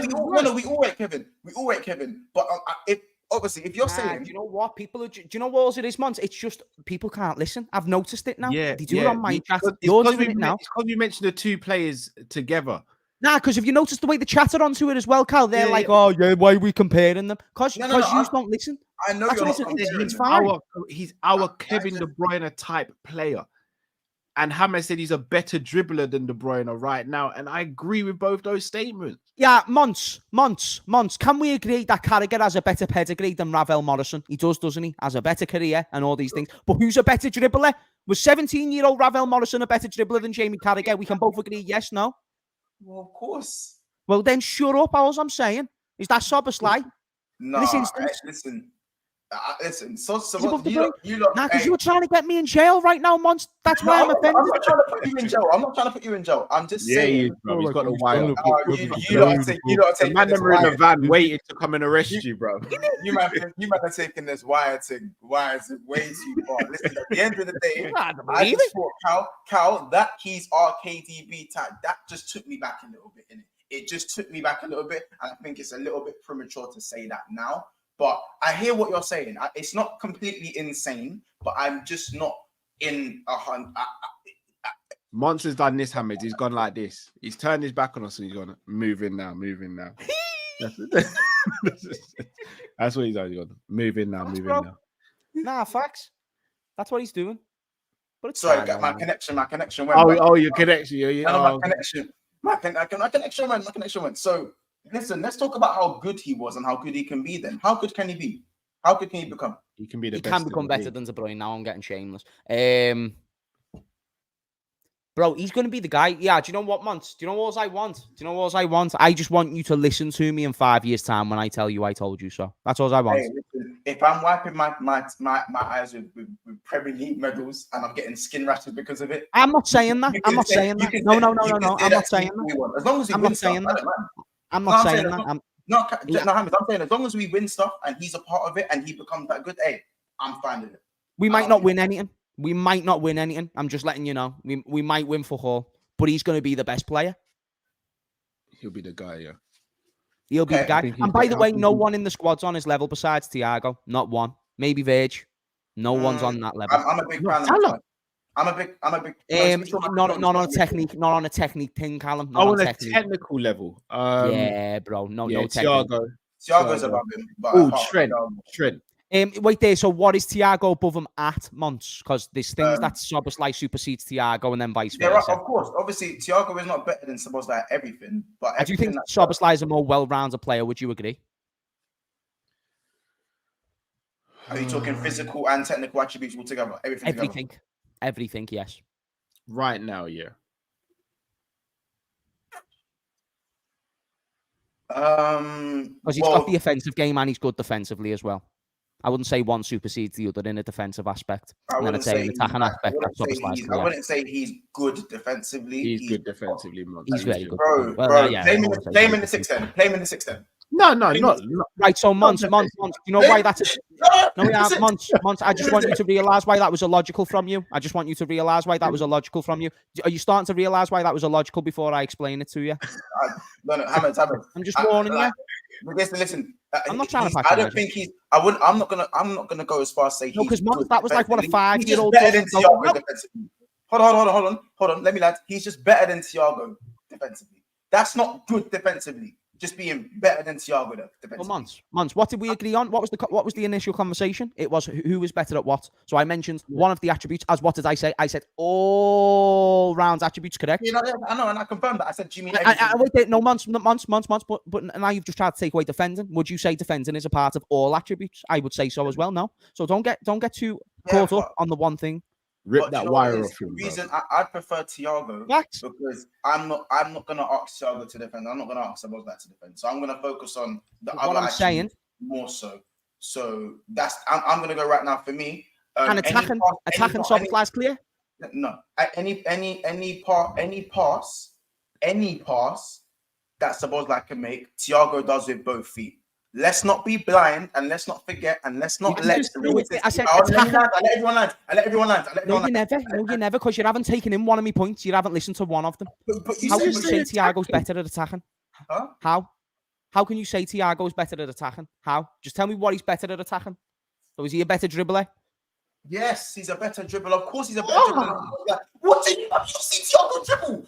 we all rate Kevin. But if you're saying, do you know what do you know what it is, Mons? It's just people can't listen. I've noticed it now. Yeah, they do it on my chat. You're doing it now. It's because you mentioned the two players together. Nah, because if you notice the way the chat are onto it as well, Cal, they're oh yeah, why are we comparing them? Because you don't listen. I know you're not comparing. It's fine. He's our Kevin De Bruyne type player. And James said he's a better dribbler than De Bruyne right now. And I agree with both those statements. Yeah, Mons. Can we agree that Carragher has a better pedigree than Ravel Morrison? He does, doesn't he? Has a better career and all these things. But who's a better dribbler? Was 17-year-old Ravel Morrison a better dribbler than Jamie Carragher? We can both agree, yes, no? Well, of course. Well, then shut up. All I'm saying is that Szoboszlai. No, listen. So you look. Because you're trying to get me in jail right now, Mons. That's why I'm offended. I'm not trying to put you in jail. I'm just saying. Bro. He's got the wire. You lot take man them in the van waiting to come and arrest you, bro. You might have taken this wire thing way too far. Listen, at the end of the day, I just thought Cal, that he's our KDB type. That just took me back a little bit. It just took me back a little bit, and I think it's a little bit premature to say that now. But I hear what you're saying. It's not completely insane, but I'm just not in Monster's done this, Hamid. He's gone like this. He's turned his back on us and he's gone, moving now. That's what he's done. He's gone, moving now. Nah, facts. That's what he's doing. But it's Sorry, fine, my man. connection went. Your connection. My connection went. So listen, let's talk about how good he was and how good he can be. Then, how good can he be? How good can he become? He can be the He best. can become better than De Bruyne. Now I'm getting shameless. Bro, he's going to be the guy. Yeah, do you know what, Mons? Do you know what I want? I just want you to listen to me in 5 years' time when I tell you I told you so. That's all I want. Hey, listen, if I'm wiping my eyes with Premier League medals and I'm getting skin rashes because of it, I'm not saying that. I'm not saying that. No. I'm not saying that. As long as we I'm win not stuff, saying that. I'm No, not I'm saying saying that. I'm saying as long as we win stuff and he's a part of it and he becomes that good, hey, I'm fine with it. We might not win anything. I'm just letting you know. We might win for Hall, but he's going to be the best player. He'll be the guy, yeah. He'll be the guy. And by the way, no one in the squad's on his level besides Thiago. Not one. Maybe Verge. No one's on that level. I'm a big fan of him. I'm a big. Not on a technique thing, Callum. Not on a technical level. Yeah, bro. No technique. Thiago's above him. Trent. Wait there. So what is Thiago above him at Monts? Because there's things that Szoboszlai supersedes Thiago and then vice versa. Of course. Obviously, Thiago is not better than Szoboszlai at everything. But do you think Szoboszlai is a more well-rounded player? Would you agree? Are you talking physical and technical attributes altogether? Everything, yes. Right now, yeah. Because he's got the offensive game and he's good defensively as well. I wouldn't say one supersedes the other in a defensive aspect. And then I'd say in attacking aspect. I wouldn't say he's good defensively. He's good defensively. He's very good. Bro, play him in the 6-10. Play him in the 6-10. No, not. Right, so Mons, do you know why that's... Mons, I just want you to realise why that was illogical from you. Are you starting to realise why that was illogical before I explain it to you? No, Hamid. I'm just warning you. Listen, I'm not trying to. I don't think he's. I'm not gonna go as far as say. No, because that was like what a 5-year-old. Better than Thiago defensively. Hold on. Let me lad. He's just better than Thiago defensively. That's not good defensively. Just being better than Thiago defensively. Well, Mons, what did we agree on? What was the initial conversation? It was who was better at what. So I mentioned one of the attributes. As what did I say? I said all round attributes, correct? I know, and I confirmed that. I said, do you mean wait there, no, Mons, but now you've just tried to take away defending. Would you say defending is a part of all attributes? I would say so as well. No, so don't get too caught up on the one thing. Rip that wire off him. The reason I prefer Thiago because I'm not gonna ask Thiago to defend. I'm not gonna ask Szoboszlai to defend. So I'm gonna focus on the other. What I'm saying more so. So that's I'm gonna go right now for me. And attacking Szoboszlai's clear. No, any pass that Szoboszlai can make, Thiago does with both feet. Let's not be blind and let's not forget and let's not let. I said, I let everyone land. No, you never, because you haven't taken in one of my points. You haven't listened to one of them. How can you say Thiago's better at attacking? Huh? How can you say Thiago's better at attacking? How? Just tell me what he's better at attacking. So is he a better dribbler? Yes, he's a better dribbler. Of course, he's a better dribbler. What did you see Thiago dribble?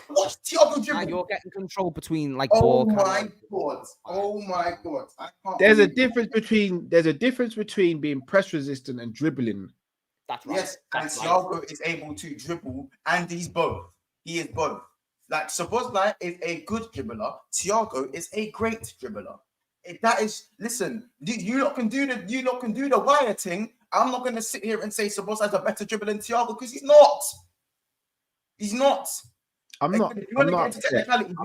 Watch Thiago dribble. You're getting control between like ball. Oh my god! There's a difference between being press resistant and dribbling. That's right. Yes, and Thiago is able to dribble, and he's both. He is both. Like Szoboszlai is a good dribbler. Thiago is a great dribbler. That is, listen. You lot can do the wire thing. I'm not going to sit here and say Szoboszlai is a better dribbler than Thiago because he's not. He's not. I'm not upset. I'm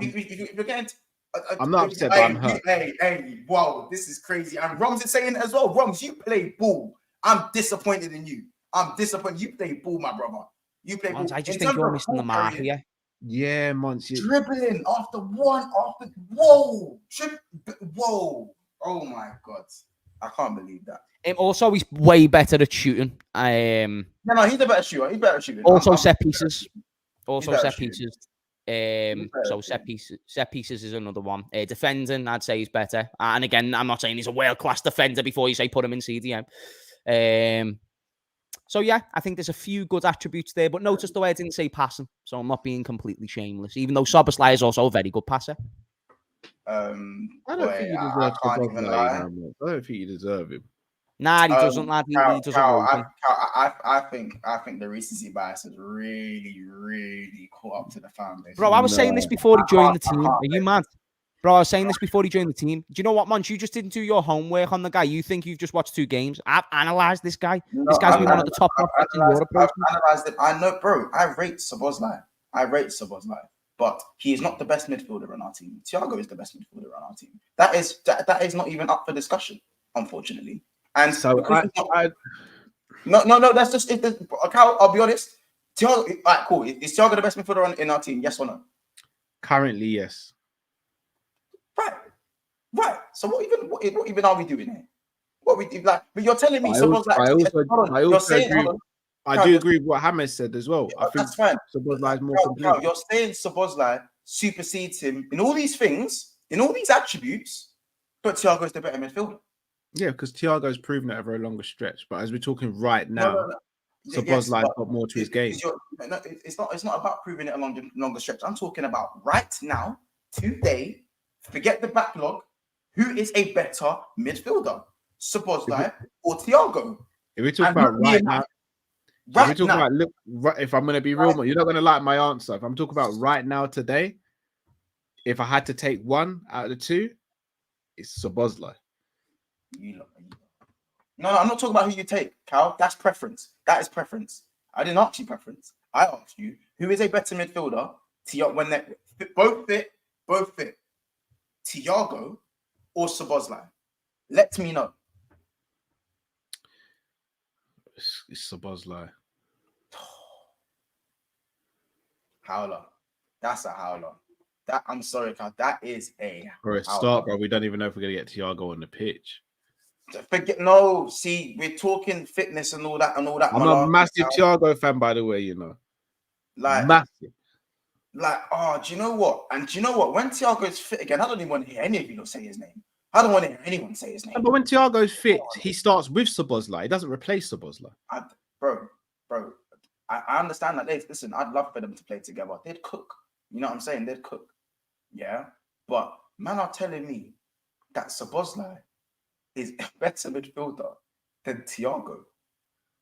not upset, but I'm hurt. Hey, wow, this is crazy. And Roms is saying it as well. Roms, you play ball. I'm disappointed in you. I'm disappointed. You play ball, my brother. You play ball. I just think you're missing the mark here. Yeah, Mons. Dribbling after whoa. Oh my god. I can't believe that. Also, he's way better at shooting. No, he's a better shooter. He's better at shooting. Also, set pieces. So set pieces is another one. Defending, I'd say he's better. And So yeah, I think there's a few good attributes there, but notice the way I didn't say passing, so I'm not being completely shameless. Even though Szoboszlai is also a very good passer. I don't Boy, think you I deserve can't even Szoboszlai, lie. man. I don't think you deserve him. Nah, he doesn't, lad. He doesn't rate him. I think the recency bias has really caught up to the fan base. Bro, I was saying this before he joined the team. Are you mad? Bro, I was saying this before he joined the team. Do you know what, Monch? You just didn't do your homework on the guy. You think you've just watched 2 games. I've analysed this guy. This guy's been one of the top prospects in Europe. I've analysed it. I know, bro. I rate Szoboszlai. But he is not the best midfielder on our team. Thiago is the best midfielder on our team. That is not even up for discussion, unfortunately. And so no, that's just it. I'll be honest. Thiago, all right, cool. Is Thiago the best midfielder in our team? Yes or no? Currently, yes. Right. So what even are we doing here? What we do, like? But you're telling me I do agree with what James said as well. I think that's fine. Szoboszlai is more complete. You're saying Szoboszlai supersedes him in all these things, in all these attributes, but Thiago is the better midfielder. Yeah, because Thiago's proven it over a longer stretch. But as we're talking right now, Szoboszlai's got more to his game. It's not about proving it along the longer stretch. I'm talking about right now, today. Forget the backlog. Who is a better midfielder, Szoboszlai or Thiago? If we talk about right now, if I'm going to be real, you're not going to like my answer. If I'm talking about right now, today, if I had to take one out of the 2, it's Szoboszlai. No, I'm not talking about who you take, Cal. That's preference. That is preference. I didn't ask you preference. I asked you who is a better midfielder. When they're both fit. Thiago or Szoboszlai? Let me know. It's Szoboszlai. Howler. That's a howler. I'm sorry, Cal. That is a for a start, bro. We don't even know if we're gonna get Thiago on the pitch. See, we're talking fitness and all that. I'm a massive Thiago fan, by the way. You know, massive. Do you know what? And do you know what? When Thiago's fit again, I don't even want to hear any of you say his name. I don't want to hear anyone say his name. But when Thiago's fit, he starts with Szoboszlai. He doesn't replace Szoboszlai. Bro, I understand that. Listen, I'd love for them to play together. They'd cook. You know what I'm saying? They'd cook. Yeah. But man are telling me that Szoboszlai is a better midfielder than Thiago.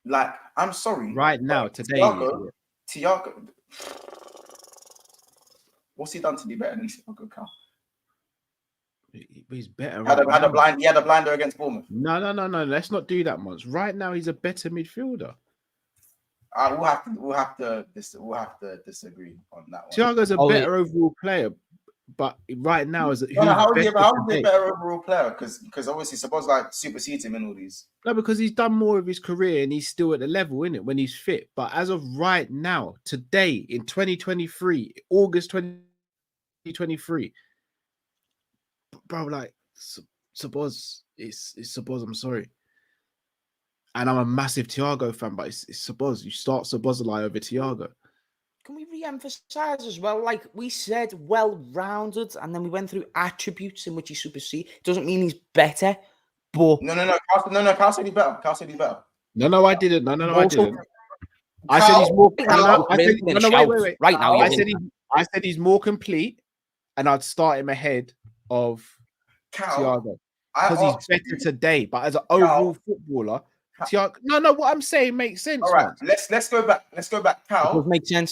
Like, I'm sorry. Right now, today. Thiago. What's he done to be better than Thiago, Cal? He's better. He had a blinder against Bournemouth. No. Let's not do that much. Right now, he's a better midfielder. We'll have to disagree on that one. Thiago's a better overall player, but right now is how is he a better overall player? Because obviously Szoboszlai supersedes him in all these. No, because he's done more of his career and he's still at the level, innit, when he's fit. But as of right now, today in 2023, August 2023, bro, like Szoboszlai, it's Szoboszlai. I'm sorry. And I'm a massive Thiago fan, but it's Szoboszlai. You start Szoboszlai over Thiago. Can we re-emphasize as well? Like we said, well-rounded, and then we went through attributes in which he supersedes. Doesn't mean he's better, but no. Cal said he's better. No, I didn't. No, I didn't. I said he's more. Wait. Right now, I said he's more complete, and I'd start him ahead of Thiago because he's better today. But as an overall footballer. Thiago, no, what I'm saying makes sense. All right, let's go back. Cal, it does make sense.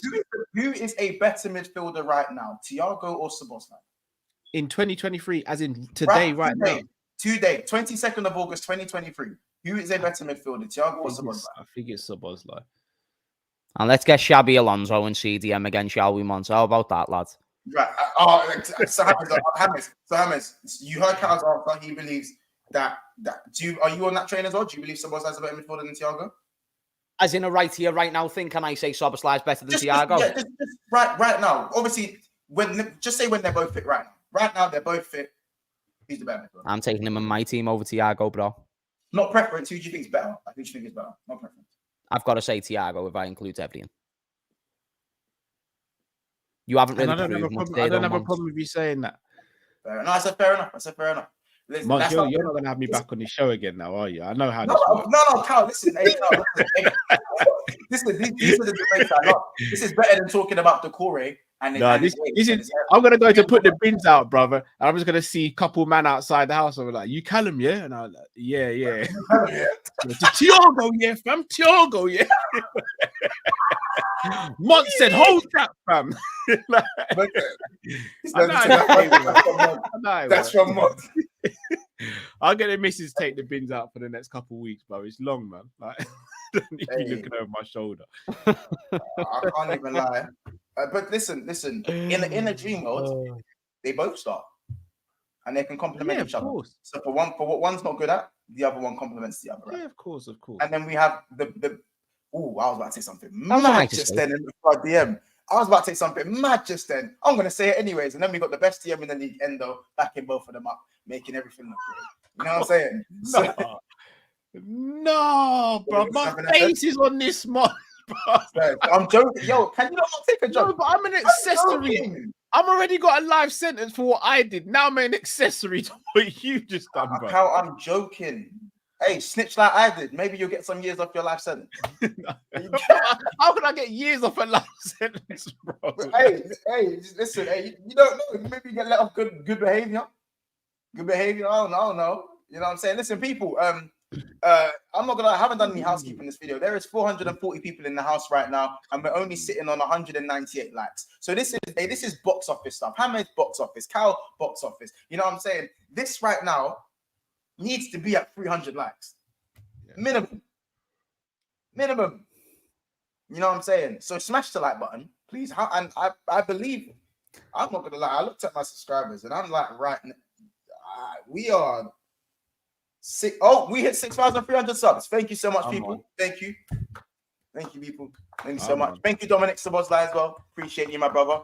Who is a better midfielder right now, Thiago or Szoboszlai? In 2023, as in today, now. Today, 22nd of August, 2023. Who is a better midfielder, Thiago or Szoboszlai? I think it's Szoboszlai. And let's get Shabby Alonso and CDM again, shall we, Monzo? How about that, lad? Right. So James, you heard Cal's answer. He believes that are you on that train as well? Do you believe Szoboszlai is a better midfielder than Thiago? As in a right here, right now, can I say Szoboszlai is better than Thiago? Just right now. Obviously, when they're both fit right now. Right now, they're both fit. Who's the better midfielder? I'm taking him in my team over Thiago, bro. Not preference. Who do you think is better? Who do you think is better? Not preference. I've got to say Thiago if I include everything. You haven't really proved much. I don't have a problem with you saying that. Fair enough. I said fair enough. Listen, Monks, that's you're not gonna have me back on the show again now, are you? I know how No, this works. no, Cal, listen, hey, Cal, listen, these are the debates I love. This is better than talking about Decore and No, this is. I'm gonna go to put the bins out, brother, and I'm just gonna see a couple man outside the house. I'm like, "You Callum, yeah?" And I'm like, "Yeah, yeah." Tiago, yeah, fam. Tiago, yeah. Mont said, "Hold that, fam." That's from Mod. I'll get the missus take the bins out for the next couple of weeks, bro. It's long, man. Like, don't need me looking over my shoulder. I can't even lie. But listen. In a dream mode, they both start, and they can complement each other. Course. So for what one's not good at, the other one complements the other. Right? Yeah, of course. And then we have the. Oh, I was about to say something was mad just then in the DM. I was about to say something mad just then. I'm gonna say it anyways. And then we got the best DM in the league, Endo, backing both of them up, making everything look great. You know what I'm saying? No, bro. My face is on this month, bro. I'm joking. Yo, can you not take a joke? No, but I'm an accessory. I'm already got a life sentence for what I did. Now I'm an accessory to what you just done, bro. I'm joking. Hey, snitch like I did. Maybe you'll get some years off your life sentence. How can I get years off a life sentence, bro? Hey, listen. Hey, you don't know. Maybe you get let off good behavior. Good behavior. Oh no. You know what I'm saying? Listen, people. I'm not gonna. I haven't done any housekeeping in this video. There is 440 people in the house right now, and we're only sitting on 198 likes. So this is box office stuff. Hammer's box office, Cal box office. You know what I'm saying? This right now needs to be at 300 likes. Minimum. You know what I'm saying? So smash the like button, please. And I believe, I'm not gonna lie, I looked at my subscribers and I'm like, right now, we are we hit 6,300 subs. Thank you so much, people. Thank you, people. Thank you so much. Thank you, Dominic Sabozla, as well. Appreciate you, my brother.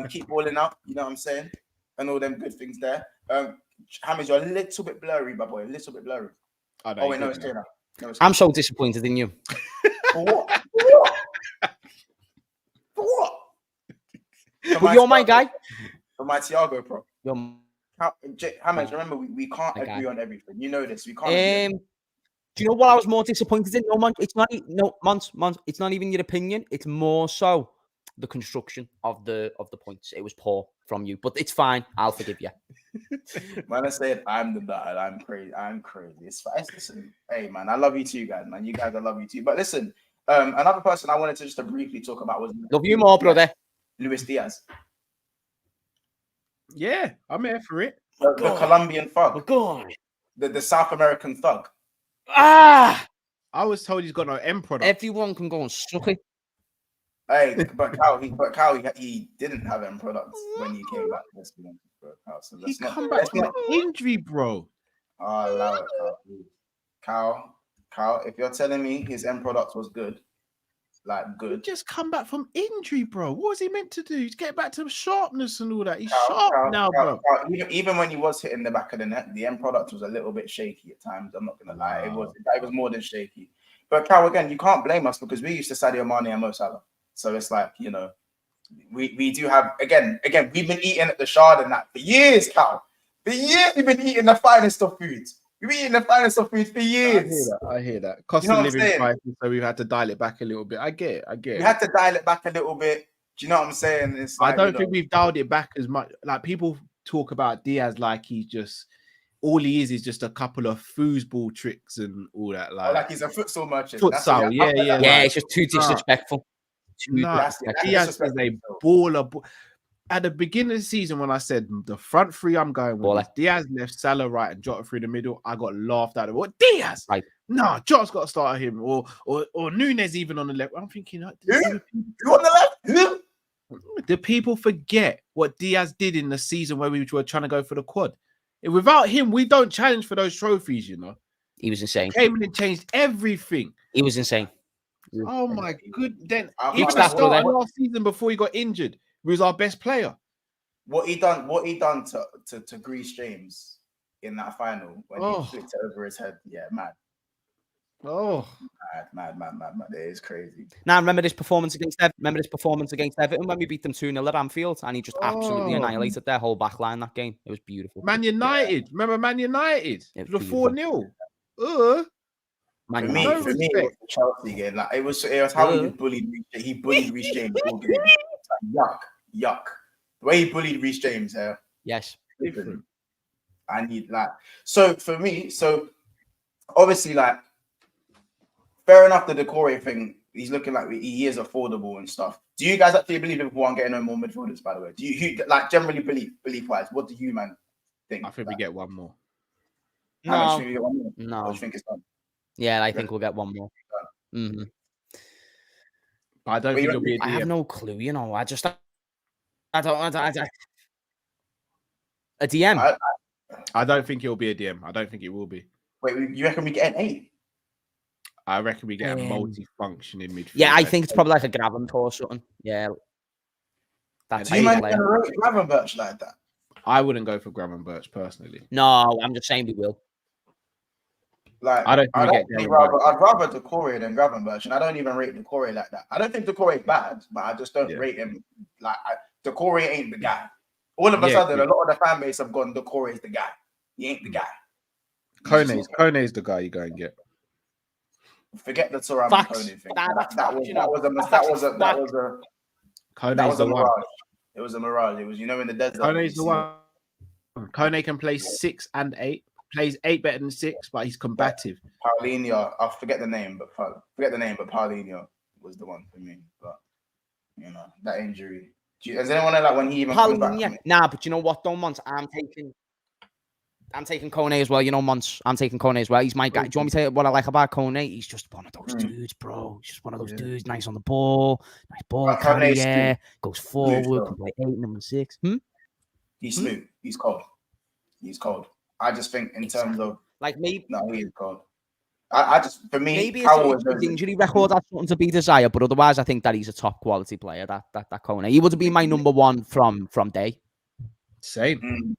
Keep balling out, you know what I'm saying? And all them good things there. Hammers, you're a little bit blurry, my boy. A little bit blurry. Oh, wait, no, it's clear now. I'm so disappointed in you. For what? For what? But you're my guy. For my Tiago, bro. Hammers, Oh. remember, we can't agree on everything. You know this. We can't. Do you know what I was more disappointed in? No, man, it's not. No, Mons, it's not even your opinion. It's more so the construction of the points. It was poor from you, but it's fine. I'll forgive you. Man, I said I'm the dad. I'm crazy. It's fine. Listen, hey man, I love you too, guys. Man, you guys, I love you too. But listen, another person I wanted to just briefly talk about was Love you more, brother. Luis Diaz. Yeah, I'm here for it. The Colombian thug. Oh God. The South American thug. I was told he's got no end product. Everyone can go and suck it. Hey, but Cal, he didn't have end products when he came back. Let's be honest, bro. So he come back from an injury, bro. Oh, allow it, Cal. If you're telling me his end product was good, like good, he just come back from injury, bro. What was he meant to do? He's get back to sharpness and all that. He's sharp now, bro. Even when he was hitting the back of the net, the end product was a little bit shaky at times. I'm not gonna lie, it was more than shaky. But Cal, again, you can't blame us because we used to Sadio Mane and Mo Salah. So it's like, you know, we do have, again, we've been eating at the Shard and that for years, Cal. For years, we've been eating the finest of foods. We've been eating the finest of foods for years. I hear that. Cost of living prices, so we've had to dial it back a little bit. I get it. We had to dial it back a little bit. Do you know what I'm saying? It's like, I don't think we've dialed it back as much. Like, people talk about Diaz like he's just, all he is just a couple of foosball tricks and all that. Like he's a futsal merchant. Futsal, yeah. Yeah, it's just too disrespectful. Diaz is a baller. At the beginning of the season, when I said the front three I'm going with, Diaz left, Salah right, and Jota through the middle, I got laughed at. What, Diaz? Right. No, Jota's got to start him, or Nunes even on the left. I'm thinking, who on the left? Do people forget what Diaz did in the season where we were trying to go for the quad? Without him, we don't challenge for those trophies, you know. He was insane. Came in and changed everything. He was insane. Oh my good. Then he was started last season before he got injured. He was our best player. What he done to Greece James in that final when he flicked it over his head. Yeah, man. Oh, Mad. It is crazy. Now, remember this performance against Everton when we beat them 2-0 at Anfield, and he just absolutely annihilated their whole back line that game. It was beautiful. Man United. Yeah. Remember Man United? It was a 4-0. For me, it was the Chelsea game. Like it was how he just bullied. He bullied Reece James all game. Like, yuck. The way he bullied Reece James here. Yes. Different. I need like so for me. So obviously, like fair enough, the Decore thing. He's looking like he is affordable and stuff. Do you guys actually believe Liverpool aren't getting no more midfielders? By the way, do you like generally belief wise? What do you man think? I think we get one more. How much do you get one more? No. Or do you think it's done? Yeah, I think we'll get one more. Mm-hmm. But I don't think it'll be a DM. I have no clue. You know, I don't. A DM. I don't think it'll be a DM. I don't think it will be. Wait, you reckon we get an 8? I reckon we get a multi-functioning midfield. Yeah, I think it's probably like a Gravenberch or something. Yeah. That's you might rate Gravenberch like that. I wouldn't go for Gravenberch personally. No, I'm just saying we will. Like I'd rather Decore than Gravenberch, and I don't even rate Decore like that. I don't think Decore is bad, but I just don't rate him like Decore ain't the guy. All of a sudden, a lot of the fan base have gone Decore is the guy. He ain't the guy. Kone's the guy you go and get. Forget the Thuram Kone thing. That was a mirage. It was a mirage. It was in the desert. Kone's the one. Kone can play 6 and 8. Plays 8 better than 6, but he's combative. Paulinho, I forget the name, but Paulinho was the one for me. But that injury. Does anyone know like when he even comes back? Nah, but you know what, though, Mons? I'm taking Kone as well. You know, Mons. I'm taking Kone as well. He's my guy. Do you want me to tell you what I like about Kone? He's just one of those dudes, bro. He's just one of those dudes. Nice on the ball. Nice ball carrier. Goes forward. Can play 8 and 6. He's smooth. He's cold. I just think in terms of like maybe he is cold. I just for me maybe his injury record has something to be desired, but otherwise I think that he's a top quality player. That Kone. He would have been my number one from day. Same.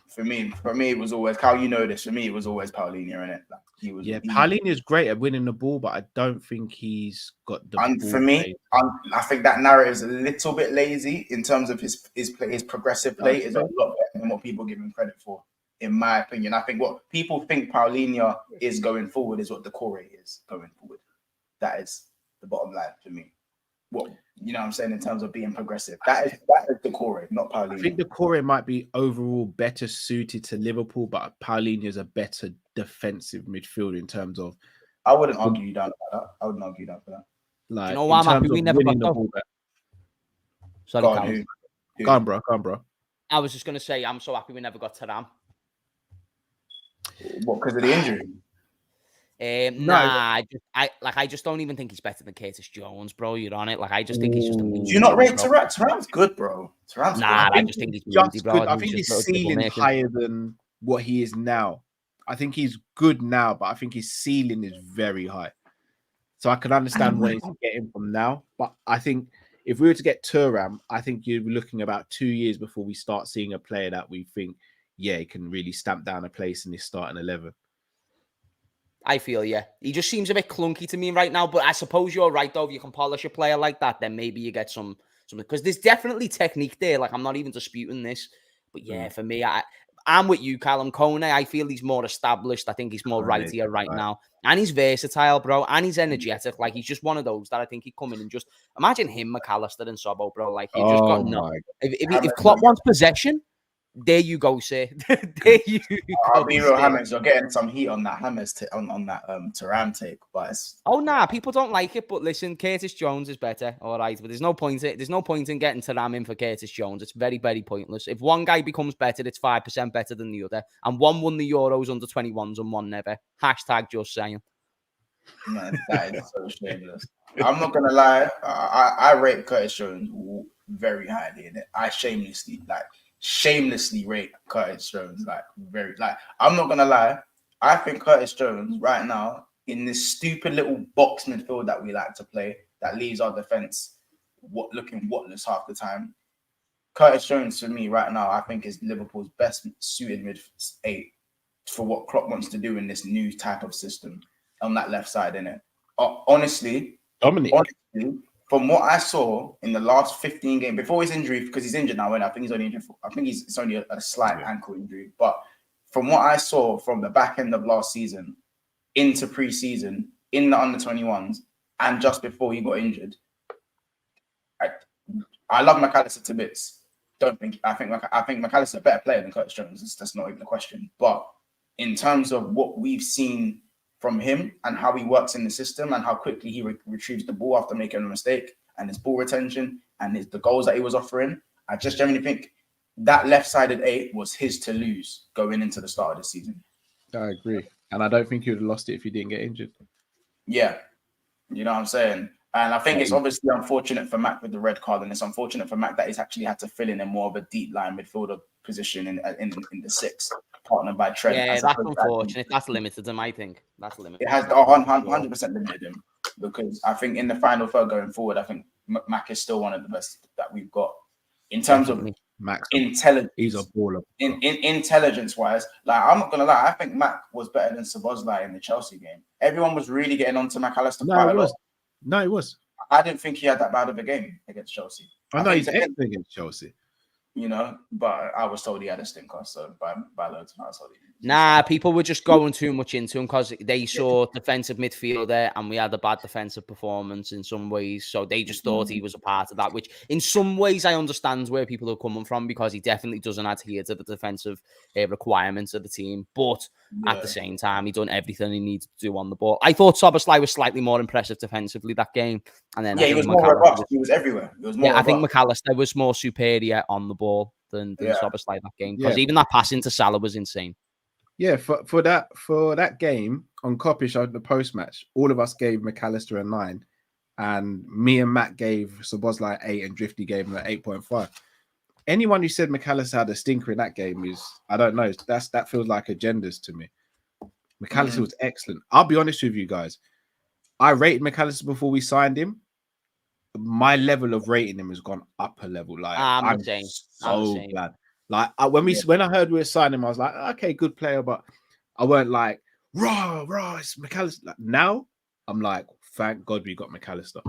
For me, it was always Cal. You know this. For me, it was always Paulinho, innit? Like, he was. Yeah, Paulinho's great at winning the ball, but I don't think he's got the. And for me, I think that narrative is a little bit lazy in terms of his progressive play is a lot better than what people give him credit for. In my opinion, I think what people think Paulinho is going forward is what Decore is going forward. That is the bottom line for me. What I'm saying in terms of being progressive. That is Decore, not Paulinho. I think Decore might be overall better suited to Liverpool, but Paulinho is a better defensive midfielder in terms of. I wouldn't argue you down for that. I wouldn't argue down for that. Like, you know what? I'm happy we never got the Sorry, go on, bro. I was just gonna say I'm so happy we never got Thuram. What, because of the injury? Nah, I just don't even think he's better than Curtis Jones, bro. You're on it. Like I just think he's just. Do you not rate Thuram? Thuram's good, bro. Thuram's good. I just think he's just good. I think his ceiling is higher than what he is now. I think he's good now, but I think his ceiling is very high. So I can understand where he's getting from now. But I think if we were to get Thuram, I think you're looking about 2 years before we start seeing a player that we think, he can really stamp down a place in this starting 11. I feel, he just seems a bit clunky to me right now. But I suppose you're right, though. If you can polish a player like that, then maybe you get some because there's definitely technique there. Like I'm not even disputing this, but for me, I'm with you, Callum Kone. I feel he's more established. I think he's more rightier right now, and he's versatile, bro, and he's energetic. Like he's just one of those that I think he'd come in and just imagine him, McAllister, and Sobbo, bro. Like he just got no. If Klopp wants possession. There you go, sir. There you go. I'll be real, Hammers. You're getting some heat on that Hammers on that Thuram take, but it's... people don't like it. But listen, Curtis Jones is better, all right. But there's no point in getting Thuram in for Curtis Jones. It's very, very pointless. If one guy becomes better, it's 5% better than the other. And one won the Euros under 21s and one never. # just saying. Man, that is so shameless. I'm not gonna lie. I rate Curtis Jones very highly in it. I shamelessly rate Curtis Jones I'm not gonna lie. I think Curtis Jones right now in this stupid little box midfield that we like to play that leaves our defense looking whatless half the time. Curtis Jones for me right now I think is Liverpool's best suited mid 8 for what Klopp wants to do in this new type of system. on that left side, innit? Honestly, Dominic. From what I saw in the last 15 games before his injury, because he's injured now, and I think he's only injured. It's only a slight ankle injury. But from what I saw from the back end of last season into preseason in the under-21s and just before he got injured, I love McAllister to bits. I think McAllister's a better player than Curtis Jones. That's not even a question. But in terms of what we've seen from him and how he works in the system and how quickly he retrieves the ball after making a mistake and his ball retention and the goals that he was offering, I just genuinely think that left-sided 8 was his to lose going into the start of the season. I agree. And I don't think he would have lost it if he didn't get injured. Yeah. You know what I'm saying? And I think it's obviously unfortunate for Mac with the red card, and it's unfortunate for Mac that he's actually had to fill in more of a deep line midfielder position in the 6, partnered by Trent. Yeah, that's unfortunate. That's limited him, I think. That's limited. It has 100% limited him, because I think in the final third going forward, I think Mac is still one of the best that we've got in terms of Max intelligence. He's a baller. In intelligence-wise, like, I'm not gonna lie, I think Mac was better than Szoboszlai in the Chelsea game. Everyone was really getting onto McAllister quite a lot. No, it was. I didn't think he had that bad of a game against Chelsea. I know he's excellent against Chelsea. You know, but I was told he had a stinker, so by loads of us. Nah, people were just going too much into him because they saw defensive midfielder and we had a bad defensive performance in some ways. So they just thought he was a part of that, which in some ways I understand where people are coming from, because he definitely doesn't adhere to the defensive requirements of the team. But at the same time, he done everything he needed to do on the ball. I thought Szoboszlai was slightly more impressive defensively that game. And then he was more robust. He was everywhere. I think McAllister was more superior on the ball than Szoboszlai that game, because even that pass into Salah was insane. Yeah, for that game on Kopish on the post match, all of us gave McAllister a 9, and me and Matt gave Szoboszlai 8, and Drifty gave him an 8.5. Anyone who said McAllister had a stinker in that game is, I don't know, that feels like agendas to me. McAllister was excellent. I'll be honest with you guys. I rated McAllister before we signed him. My level of rating him has gone up a level. Like, I'm so glad. Like, when I heard we were signing him, I was like, okay, good player, but I weren't like, rah, it's McAllister. Like, now I'm like, thank God we got McAllister.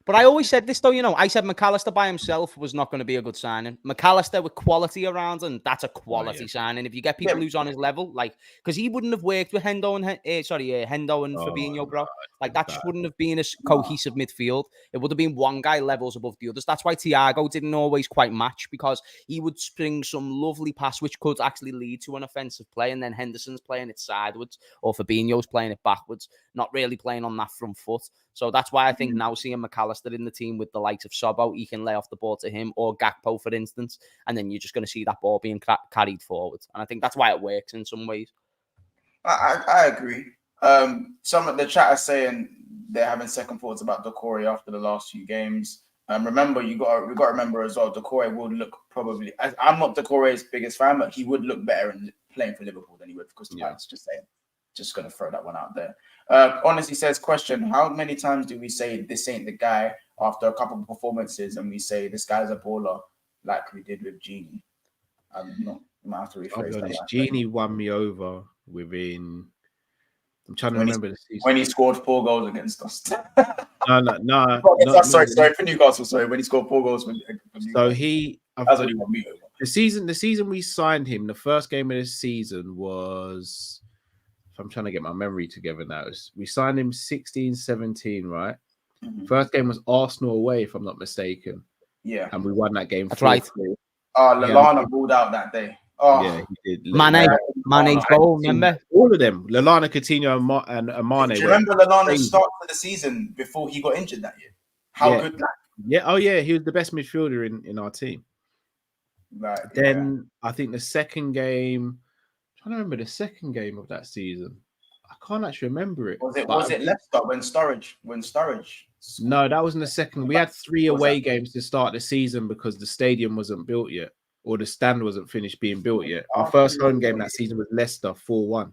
But I always said this, though, you know, I said McAllister by himself was not going to be a good signing. McAllister with quality around, and that's a quality signing. If you get people who's on his level, like, because he wouldn't have worked with Hendo and Fabinho, bro. Like, that just wouldn't have been a cohesive midfield. It would have been one guy levels above the others. That's why Thiago didn't always quite match, because he would spring some lovely pass which could actually lead to an offensive play, and then Henderson's playing it sideways, or Fabinho's playing it backwards, not really playing on that front foot. So that's why I think now seeing McAllister in the team with the likes of Sobo, he can lay off the ball to him, or Gakpo, for instance, and then you're just going to see that ball being carried forward. And I think that's why it works in some ways. I agree. Some of the chat are saying they're having second thoughts about Doucouré after the last few games. Remember, we got to remember as well, Doucouré would look probably. I'm not Doucouré's biggest fan, but he would look better in playing for Liverpool than he would for Crystal Palace. Just saying. Just going to throw that one out there. Honestly says, question, how many times do we say this ain't the guy after a couple of performances, and we say this guy's a baller, like we did with Genie? I'm not have to rephrase that. Genie won me over within. I'm trying to remember the season. When he scored 4 goals against us. No. Sorry, for Newcastle. Sorry, when he scored 4 goals for Newcastle. So that's what he won me over. The season we signed him, the first game of this season was. I'm trying to get my memory together now. We signed him 16-17, right? Mm-hmm. First game was Arsenal away, if I'm not mistaken. Yeah. And we won that game. That's right. Lallana pulled out that day. Oh, yeah, he did. Mane's goal, remember? All of them. Lallana, Coutinho, and Mane. Do you remember Lallana's start of the season before he got injured that year? How good that? Yeah, oh yeah, he was the best midfielder in our team. Right. Then I think the second game, I'm trying to remember the second game of that season. I can't actually remember it. Was it Leicester when Sturridge? No, that wasn't the second. We had 3 away games to start the season because the stadium wasn't built yet, or the stand wasn't finished being built yet. Our first home game that season was Leicester 4-1.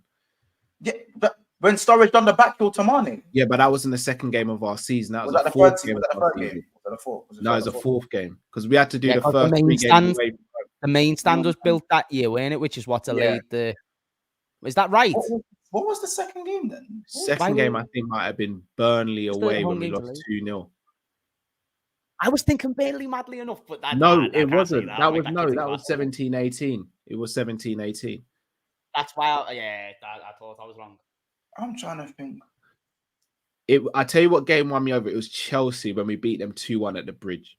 Yeah, but when Sturridge done the backfield to Mane. Yeah, but that wasn't the second game of our season. That was the fourth game. Was that the third game? Was that the fourth? No, it was the fourth game because we had to do the first main 3 games away. The main stand was built that year, wasn't it? Which is what delayed the. Is that right? What was the second game then? Second game, I think, might have been Burnley Was the away home when we game lost delayed? 2-0. I was thinking barely madly enough, but No, it I can't say wasn't. that. That I'm like, was kid's in that class. was 17-18. It was 17-18. That's why, I thought I was wrong. I'm trying to think. I tell you what game won me over. It was Chelsea when we beat them 2-1 at the Bridge.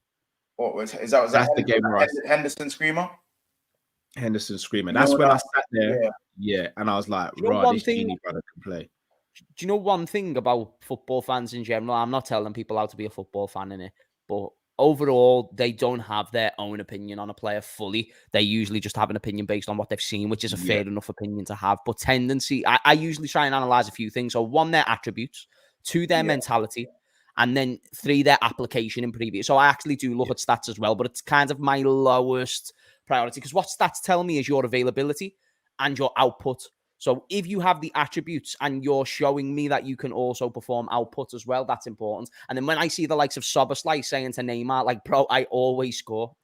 What was that? That's the game where Henderson screamer. Henderson screaming. You That's know when I that- sat there. Yeah. Yeah, and I was like, Do you know right, one this thing- genie brother can play. Do you know one thing about football fans in general? I'm not telling people how to be a football fan in it, but overall, they don't have their own opinion on a player fully. They usually just have an opinion based on what they've seen, which is a fair enough opinion to have. But tendency, I usually try and analyze a few things. So 1, their attributes, 2, their mentality, and then 3, their application in previous. So I actually do look at stats as well, but it's kind of my lowest priority because what stats tell me is your availability and your output. So if you have the attributes and you're showing me that you can also perform output as well, that's important. And then when I see the likes of Soboslai saying to Neymar, like, bro, I always score.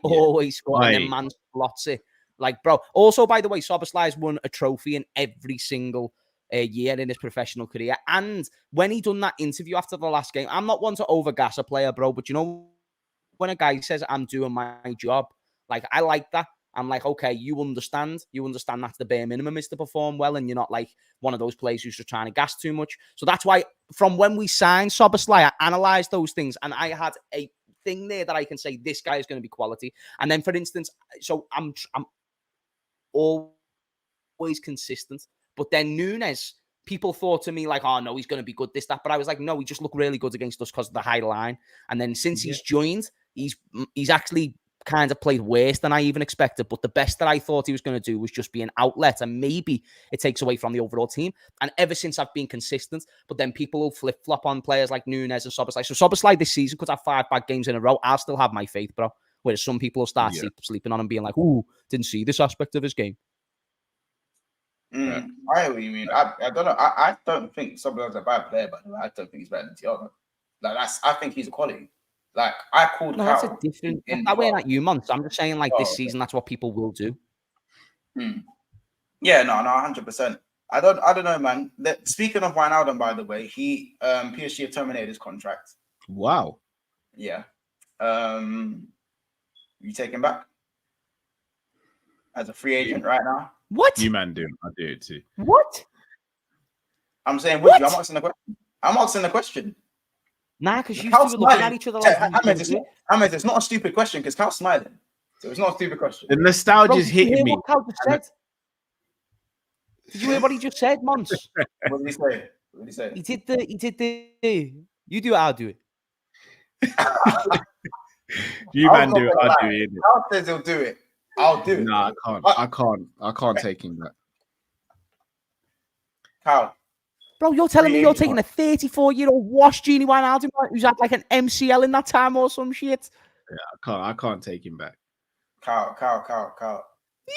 Always score. And then man slots it. Like, bro. Also, by the way, Soboslai's won a trophy in every single year in his professional career. And when he done that interview after the last game, I'm not one to overgas a player, bro, but you know, when a guy says, I'm doing my job, like, I like that. I'm like, okay, you understand that's the bare minimum is to perform well, and you're not like one of those players who's just trying to gas too much. So that's why from when we signed Soboslai, I analysed those things, and I had a thing there that I can say this guy is going to be quality. And then, for instance, so I'm always consistent. But then Nunes, people thought to me like, oh no, he's going to be good, this, that. But I was like, no, he just looked really good against us because of the high line. And then since he's joined, he's actually kind of played worse than I even expected. But the best that I thought he was going to do was just be an outlet, and maybe it takes away from the overall team. And ever since I've been consistent, but then people will flip-flop on players like Nunes and Soboslai. So Soboslai this season could have 5 bad games in a row. I'll still have my faith, bro. Whereas some people will start sleeping on him, being like, ooh, didn't see this aspect of his game. I know what you mean. I don't know. I don't think Soboslai's a bad player, but I don't think he's better than Thiago. Like I think he's a quality. Like I called. No, that's a different. That way, not you, months. I'm just saying, like this season, that's what people will do. Yeah, no, 100%. I don't know, man. Speaking of Wijnaldum, by the way, he PSG have terminated his contract. Wow. Yeah. You take him back as a free agent right now? What? You man do. I do it too. What? I'm saying, would you? I'm asking the question. I'm asking the question. Nah, because you two were looking at each other like... Ahmed, it's not a stupid question because Cal's smiling. So it's not a stupid question. The nostalgia's hitting me. What Cal just said? Did you hear what he just said, Mons? What did he say? What did he say? He did the... You do it, I'll do it. You man do it, I'll do it. Cal says he'll do it. I'll do it. No, I can't take him back. Cal. Bro, you're telling me you're taking a 34-year-old washed Genie Wijnaldum who's had like an MCL in that time or some shit? Yeah, I can't take him back. Cal.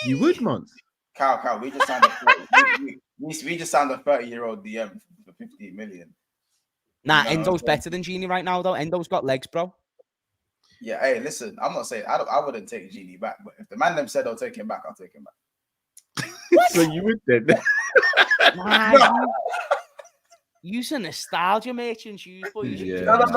You would, Mons. Cal, we just signed we just signed a 30-year-old DM for 50 million. Nah, Endo's better than Genie right now, though. Endo's got legs, bro. Yeah, hey, listen, I'm not saying I wouldn't take Genie back, but if the man them said I'll take him back, I'll take him back. So you would then? Nah, use a nostalgia merchants use, but I'm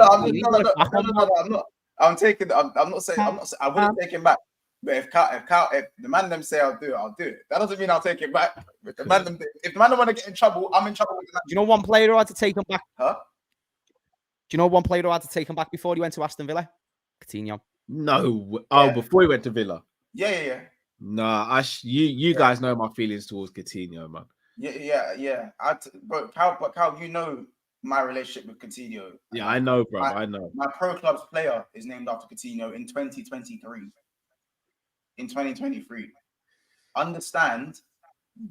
not. I'm taking. I'm not saying. I wouldn't take him back. But if the man them say I'll do it, I'll do it. That doesn't mean I'll take him back. If the man them want to get in trouble, I'm in trouble with that. Do you know one player who had to take him back? Huh? Do you know one player who had to take him back before he went to Aston Villa? Coutinho. No. Oh, before he went to Villa. Yeah. Nah, you guys know my feelings towards Coutinho, man. Yeah. But Cal, you know my relationship with Coutinho. Yeah, I know, bro. I know. My pro club's player is named after Coutinho in 2023. In 2023, understand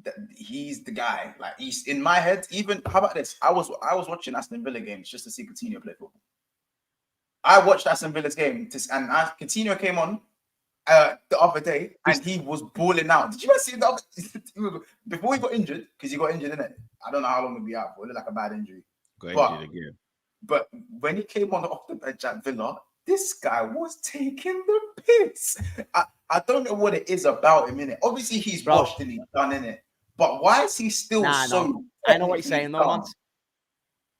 that he's the guy. Like he's in my head. Even how about this? I was watching Aston Villa games just to see Coutinho play football. I watched Aston Villa's game, and Coutinho came on the other day, and he was balling out. Did you ever see before he got injured? Because he got injured, innit? I don't know how long he'll be out for. It looked like a bad injury. Injured again. But when he came on off the bench at Villa, this guy was taking the piss. I don't know what it is about him, innit? Obviously, he's washed and he's done, innit? But why is he still so? No. I know what you're saying, though, man.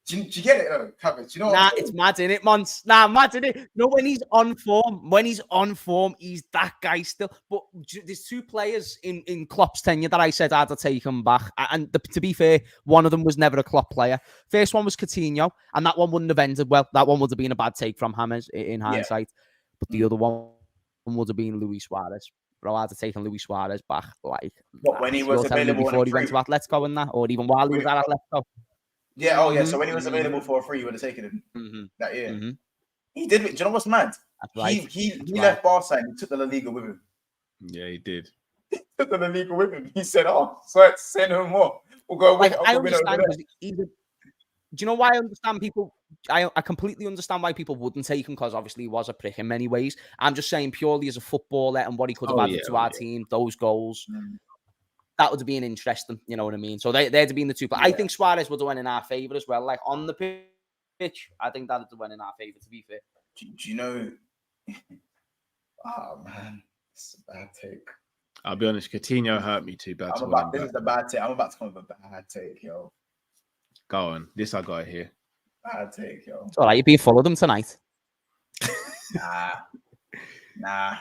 Do you get it, though, Kevin? Do you know what Nah, I'm saying? it's mad, innit, Mons? Nah, mad, innit? No, when he's on form, he's that guy still. But there's two players in Klopp's tenure that I said I had to take him back. And to be fair, one of them was never a Klopp player. First one was Coutinho, and that one wouldn't have ended well. That one would have been a bad take from Hammers in hindsight. But the other one would have been Luis Suarez. Bro, I had to take Luis Suarez back. Like, What, when he was available before he went to Atletico and that, or even while he was at Atletico. Yeah, oh yeah. So when he was available for a free, you would have taken him that year. He did. Do you know what's mad? Right. He left Barca and he took the La Liga with him. Yeah, he did. He took the La Liga with him. He said, "Oh, so say no more. We'll go away." Like, I understand. Do you know why I understand people? I completely understand why people wouldn't take him, because obviously he was a prick in many ways. I'm just saying purely as a footballer and what he could have added to our team, those goals. That would have been interesting, you know what I mean? So they'd have been the two. But I think Suarez would have went in our favour as well. Like, on the pitch, I think that would have went in our favour, to be fair. Do you know? Oh, man. It's a bad take. I'll be honest, Coutinho hurt me too bad. This is the bad take. I'm about to come with a bad take, yo. Go on. This I got here. Bad take, yo. It's all right, you're being full of them tonight. Nah.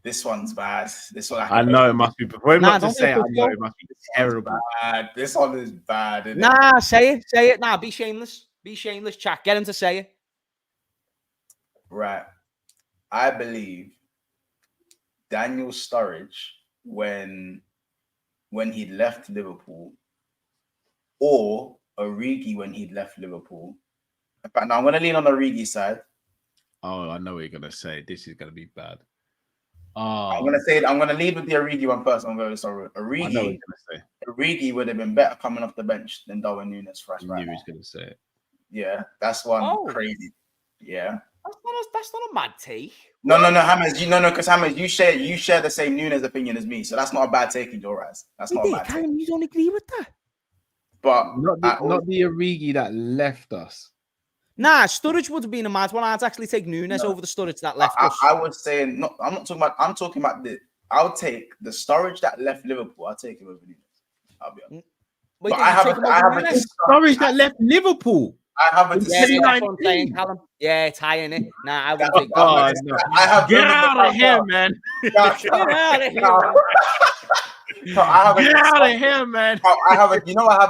This one's bad. This one I know it must be. But not to say, I know it must be terrible. Bad. This one is bad. Isn't Nah, say it. Nah, be shameless. Be shameless, chat. Get him to say it. Right. I believe Daniel Sturridge, when he left Liverpool, or Origi when he left Liverpool. In fact, now I'm going to lean on the Origi side. Oh, I know what you're going to say. This is going to be bad. I'm going to lead with the Origi one first. I'm going to sorry. Origi. I know what you're going to say. Origi would have been better coming off the bench than Darwin Núñez for us. I knew he was going to say it. Yeah, that's one crazy. Yeah. That's not a mad take. No, Hammers. Because Hammers, you share the same Núñez opinion as me, so that's not a bad take in your eyes. That's not a bad take. You don't agree with that? But not the Origi that left us. Nah, Sturridge would have been a mad one. I'd actually take Núñez over the Sturridge that left us. I was saying, no, I'm not talking about. I'm talking about I'll take the Sturridge that left Liverpool. I'll take him over Núñez. I'll be honest. Wait, but I have Sturridge that left Liverpool. I haven't. Yeah, it's high in it. Nah, I wouldn't take that. I have. Get out of here, man. Get out of here. Get out of here, man. I have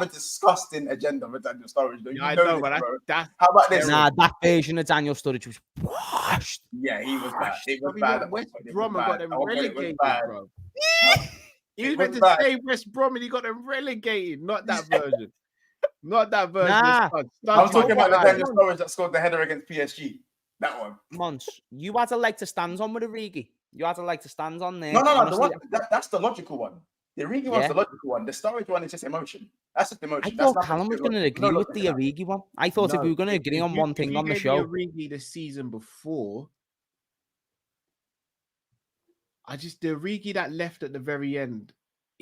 a disgusting agenda with Daniel Sturridge. I know, but that's how about this? Nah, that version of Daniel Sturridge was washed. Yeah, he was bad. It was bad. West Brom got them relegated, bro. He was meant to stay West Brom and he got them relegated. Not that version. Not that version. Nah. I'm talking about the Daniel Sturridge that scored the header against PSG. That one. Mons, you had a leg to stand on with Origi. You had a leg to stand on there. No. That's the logical one. The Origi one's the logical one. The Sturridge one is just emotion. That's just emotion. I thought Callum was going to agree with the Origi one. I thought if we were going to agree on one thing on the show. Origi the season before. The Origi that left at the very end.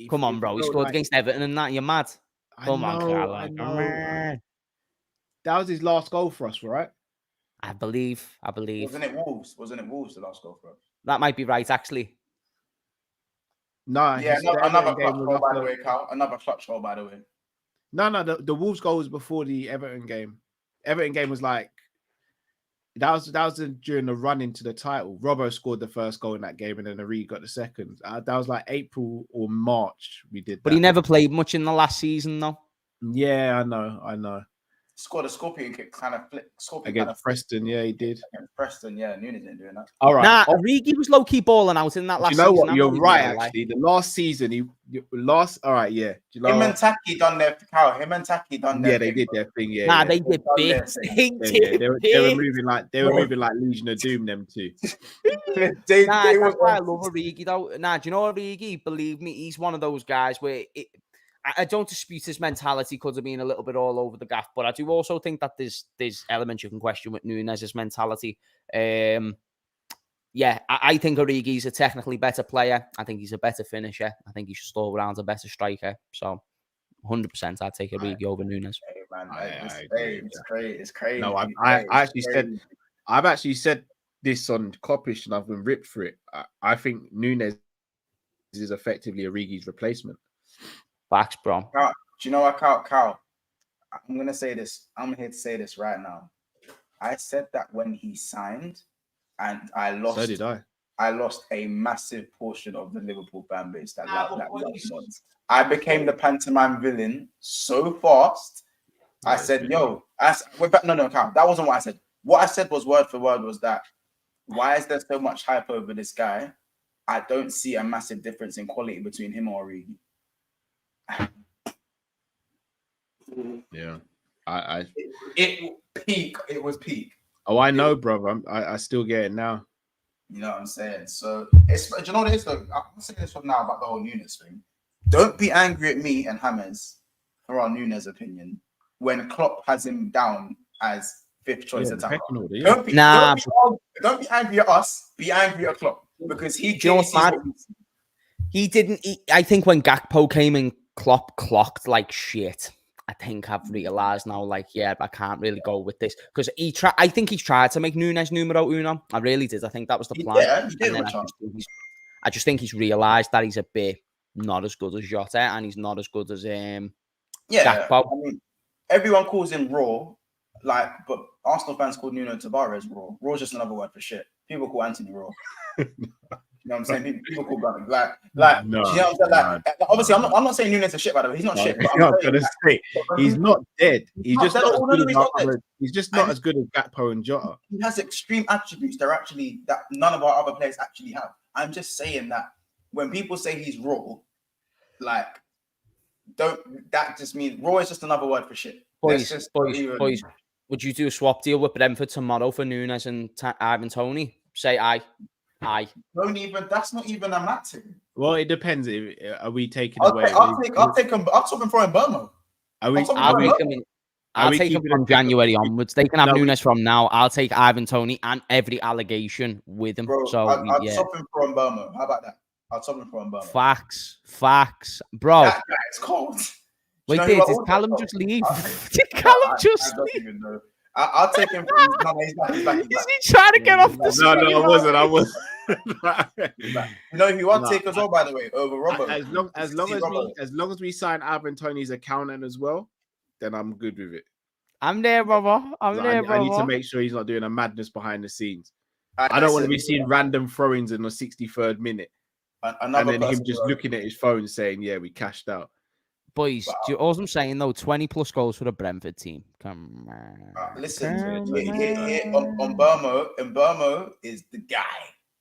Come on, bro. He scored against Everton and that. You're mad. Come on, Callum. That was his last goal for us, right? I believe. Wasn't it Wolves? The last goal for us? That might be right, actually. No. Yeah, another clutch goal, by the way, Carl. Another clutch goal, by the way. No. The Wolves goal was before the Everton game. Everton game was like that was during the run into the title. Robbo scored the first goal in that game, and then Origi got the second. That was like April or March. We did that. But he never played much in the last season, though. Yeah, I know. Scored a scorpion kick, kind of flip. Against Preston, yeah, he did. Against Preston, yeah. Núñez didn't do that. All right. Nah, Origi was low-key balling out in that last season. You know what? You're right, actually. The last season, all right, yeah. Him and Taki done their Carl. Him and Taki done their Yeah, they did their thing, yeah. Nah, they did big. They were moving like Legion of Doom, them two. That's why I love Origi, though. Nah, do you know Origi? Believe me, he's one of those guys where I don't dispute his mentality could have been a little bit all over the gaff, but I do also think that there's elements you can question with Núñez's mentality. I think Origi's a technically better player. I think he's a better finisher. I think he should still around a better striker. So 100% I'd take Origi over Núñez. Hey, man, it's crazy. No, I've actually said this on Coppish and I've been ripped for it. I think Núñez is effectively Origi's replacement. Facts, bro. Cal, do you know what, Cal? I'm gonna say this. I'm here to say this right now. I said that when he signed, and I lost. So did I. I lost a massive portion of the Liverpool fan base that loved Mods. I became the pantomime villain so fast. I said, "Yo, no, Cal, that wasn't what I said. What I said was word for word was that why is there so much hype over this guy? I don't see a massive difference in quality between him or Origi." Yeah, It was peak. Oh, I know, brother. I still get it now. You know what I'm saying? So it's, do you know what it is though? I'm saying this from now about the whole Nunes thing. Don't be angry at me and James for our Nunes opinion when Klopp has him down as 5th choice attacker. Don't be angry at us. Be angry at Klopp because he didn't. I think when Gakpo came in, Klopp clocked like shit. I think I've realised now, like, yeah, I can't really go with this because I think he tried to make Nunes numero uno. I really did. I think that was the plan. Yeah, he did. I just think he's realised that he's a bit not as good as Jota and he's not as good as Gakpo. I mean, everyone calls him raw, but Arsenal fans call Nuno Tavares raw. Raw's just another word for shit. People call Anthony raw. You know what I'm saying? People call Brandon obviously, I'm not saying Nunes is shit, by the way. He's not shit. He's not dead. He's just not as good as Gakpo and Jota. He has extreme attributes that none of our other players actually have. I'm just saying that when people say he's raw, that just means raw is just another word for shit. Boys, would you do a swap deal with Brentford tomorrow for Nunes and Ivan Toney? Say aye. That's not even a mad thing. Well, it depends. Are we taking away? I'll take him. I'll swap him for Mbeumo. I'll take him from January onwards. They can have Nunes from now. I'll take Ivan Toney and every allegation with him. Bro, so I'll swap him for Mbeumo. How about that? I'll swap him for Mbeumo. Facts, bro. That guy is cold. Wait, did Callum just leave? Did Callum just leave? I'll take him. He's back. Is he trying to get off the screen? No, I wasn't. You know who I'll take as well, by the way, over Robert. As long as we sign Ivan Toney's accountant as well, then I'm good with it. I'm there, brother. I need to make sure he's not doing a madness behind the scenes. I don't want to be seeing random throw-ins in the 63rd minute, and then him just looking at his phone saying, "Yeah, we cashed out." Boys, all I'm saying though, 20 plus goals for the Brentford team. Come on. Listen, Mbeumo is the guy.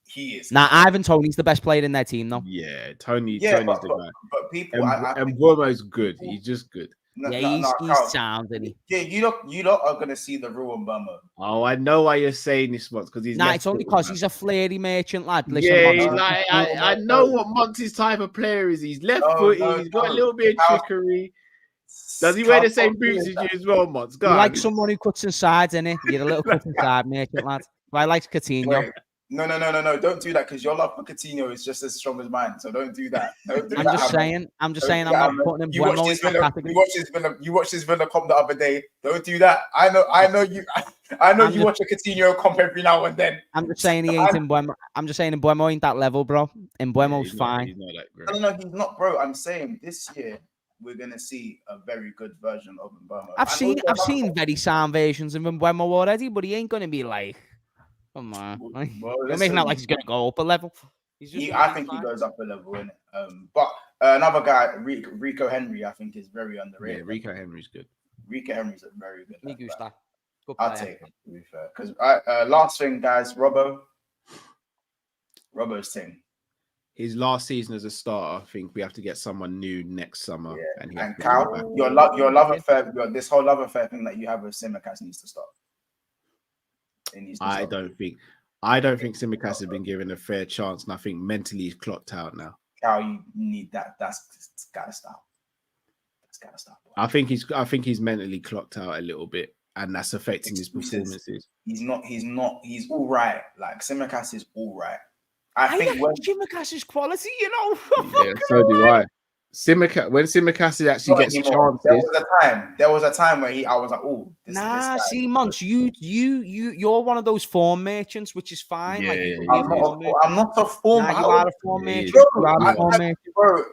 He is. Now, Ivan Toney's the best player in their team, though. Yeah, Tony's the guy. But people, Mbeumo's good. He's just good. He's sound, isn't he? Yeah, you lot are gonna see the real Mbeumo. Oh, I know why you're saying this once because he's. It's only because he's a flary merchant lad. Listen, I know what Monty's type of player is. He's left-footed. He's got a little bit of trickery. Does he wear the same boots as you as well, Monty? You like someone who cuts inside, innit? You're a little cut inside merchant lad. I like Coutinho. Wait. No. Don't do that because your love for Coutinho is just as strong as mine. So don't do that. I'm just saying. I'm not putting him. You watched his Villa comp the other day. Don't do that. I know you. I know you watch a Coutinho comp every now and then. I'm just saying he ain't Mbeumo. I'm just saying Mbeumo ain't that level, bro. Mbeumo's fine. He's not that great. No, he's not, bro. I'm saying this year we're gonna see a very good version of Mbeumo. I've seen very sound versions of Mbeumo already, but he ain't gonna be like. Come on, you're making out like he's gonna go up a level. I think he goes up a level, innit? But another guy, Rico Henry, I think is very underrated. Yeah, Rico Henry's good. Rico Henry's a very good. Me gusta. I'll take him to be fair. Because last thing, guys, Robbo's thing. His last season as a starter, I think we have to get someone new next summer. Yeah. And Cal, your love affair, this whole love affair thing that you have with Tsimikas needs to stop. I don't think Tsimikas has been given a fair chance, and I think mentally he's clocked out now. Cal, you need that. That's gotta stop. I think he's mentally clocked out a little bit, and that's affecting his performances. He's He's all right. Like Tsimikas is all right. I think Tsimikas is quality, you know. Yeah, so do I. When Simicast actually gets anymore. chances. There was a time where I was like, oh, this Nah, guy. see, Mons, you're one of those form merchants, which is fine. Like, I'm not a form. Nah, you are a form merchant. Bro, You are a form merchant.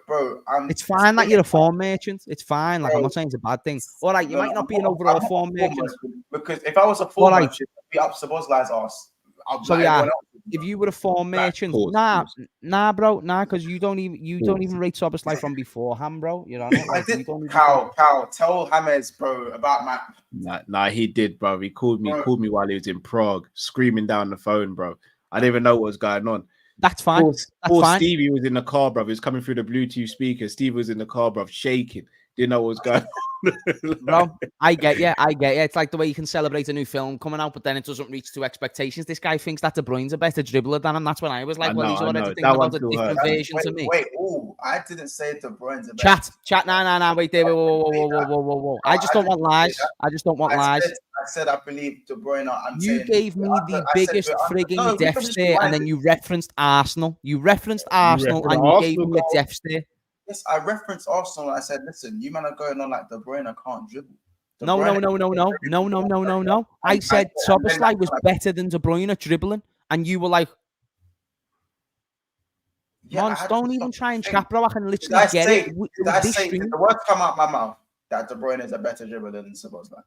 Bro, it's fine that you're a form merchant. It's fine. Like, I'm not saying it's a bad thing. All right, you might not be an overall form merchant. Because if I was a form merchant, I'd be up Sabozlai's ass. So yeah, if you were a form merchant, nah, bro, because you don't even rate Szoboszlai from beforehand, bro. You know, like, I did. Cal, tell James, bro, about my. Nah, he did, bro. He called me while he was in Prague, screaming down the phone, bro. I didn't even know what was going on. That's fine. Poor Stevie was in the car, bro. He was coming through the Bluetooth speaker. Stevie was in the car, bro, shaking. Didn't know what was going on. Bro, I get you. It's like the way you can celebrate a new film coming out, but then it doesn't reach to expectations. This guy thinks that De Bruyne's a better dribbler than him. That's when I was like, he's already thinking about a different version to me. Wait, I didn't say De Bruyne's a better. Chat, nah, wait there, whoa. I just don't want lies. I said I believe De Bruyne. You gave me the biggest frigging death stare, and then you referenced Arsenal. And you gave me a death stare. Yes, I referenced Arsenal. I said, listen, you man are going on like De Bruyne can't dribble. No. I said Szoboszlai was better than De Bruyne at dribbling, and you were like, Mons, don't even try and chat, bro. I can literally get it. Did I say the words come out my mouth that De Bruyne is a better dribbler than Szoboszlai?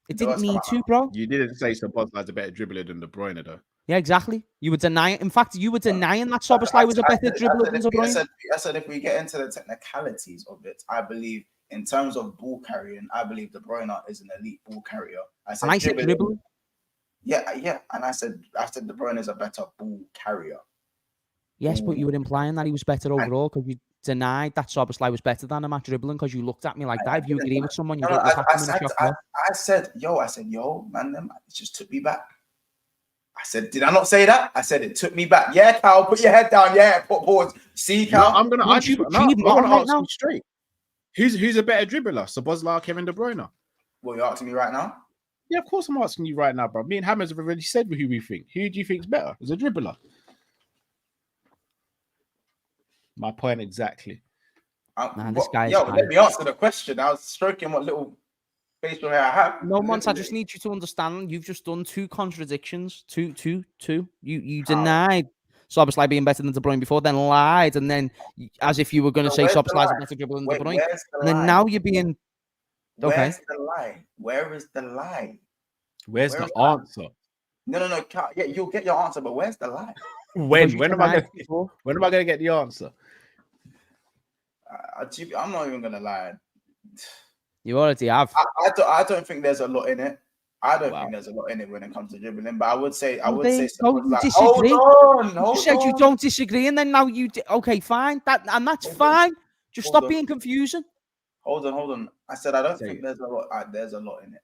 It didn't need to, bro. You didn't say Szoboszlai's a better dribbler than De Bruyne, though. Yeah, exactly. You were denying. In fact, you were denying that Szoboszlai was a better dribbler than De Bruyne. I said if we get into the technicalities of it, I believe in terms of ball carrying, I believe De Bruyne is an elite ball carrier. I said dribbling. Yeah, and I said De Bruyne is a better ball carrier. Yes, but you were implying that he was better overall because you denied that Szoboszlai was better than him at dribbling because you looked at me like that. If you agree with someone, you don't look at them in a shot. I said, yo, man, it just took me back. I said, did I not say that? I said it took me back. Yeah, Cal, put your head down. Yeah, pause. See, Cal. No, I'm gonna ask you straight. Who's a better dribbler, Szoboszlai or Kevin De Bruyne? Well, you're asking me right now? Yeah, of course I'm asking you right now, bro. Me and Hammers have already said who we think. Who do you think's better as a dribbler? My point exactly. This guy. Let me answer the question. I was stroking what little facial hair I have. No, Mons, I just need you to understand. You've just done two contradictions. Two. You denied Szoboszlai being better than De Bruyne before, then lied, and then as if you were going to say Szoboszlai's a better dribbler than De Bruyne. And then now you're being okay. Where's the lie? Where is the lie? Where's the answer? No. Yeah, you'll get your answer, but where's the lie? When am I going to get the answer? I'm not even gonna lie. You already have. I don't think there's a lot in it. I don't think there's a lot in it when it comes to dribbling. But I would say disagree. Hold on. You said you don't disagree, and then now you okay, fine. That's fine. Just stop being confusing. Hold on. I said I don't think there's a lot. There's a lot in it.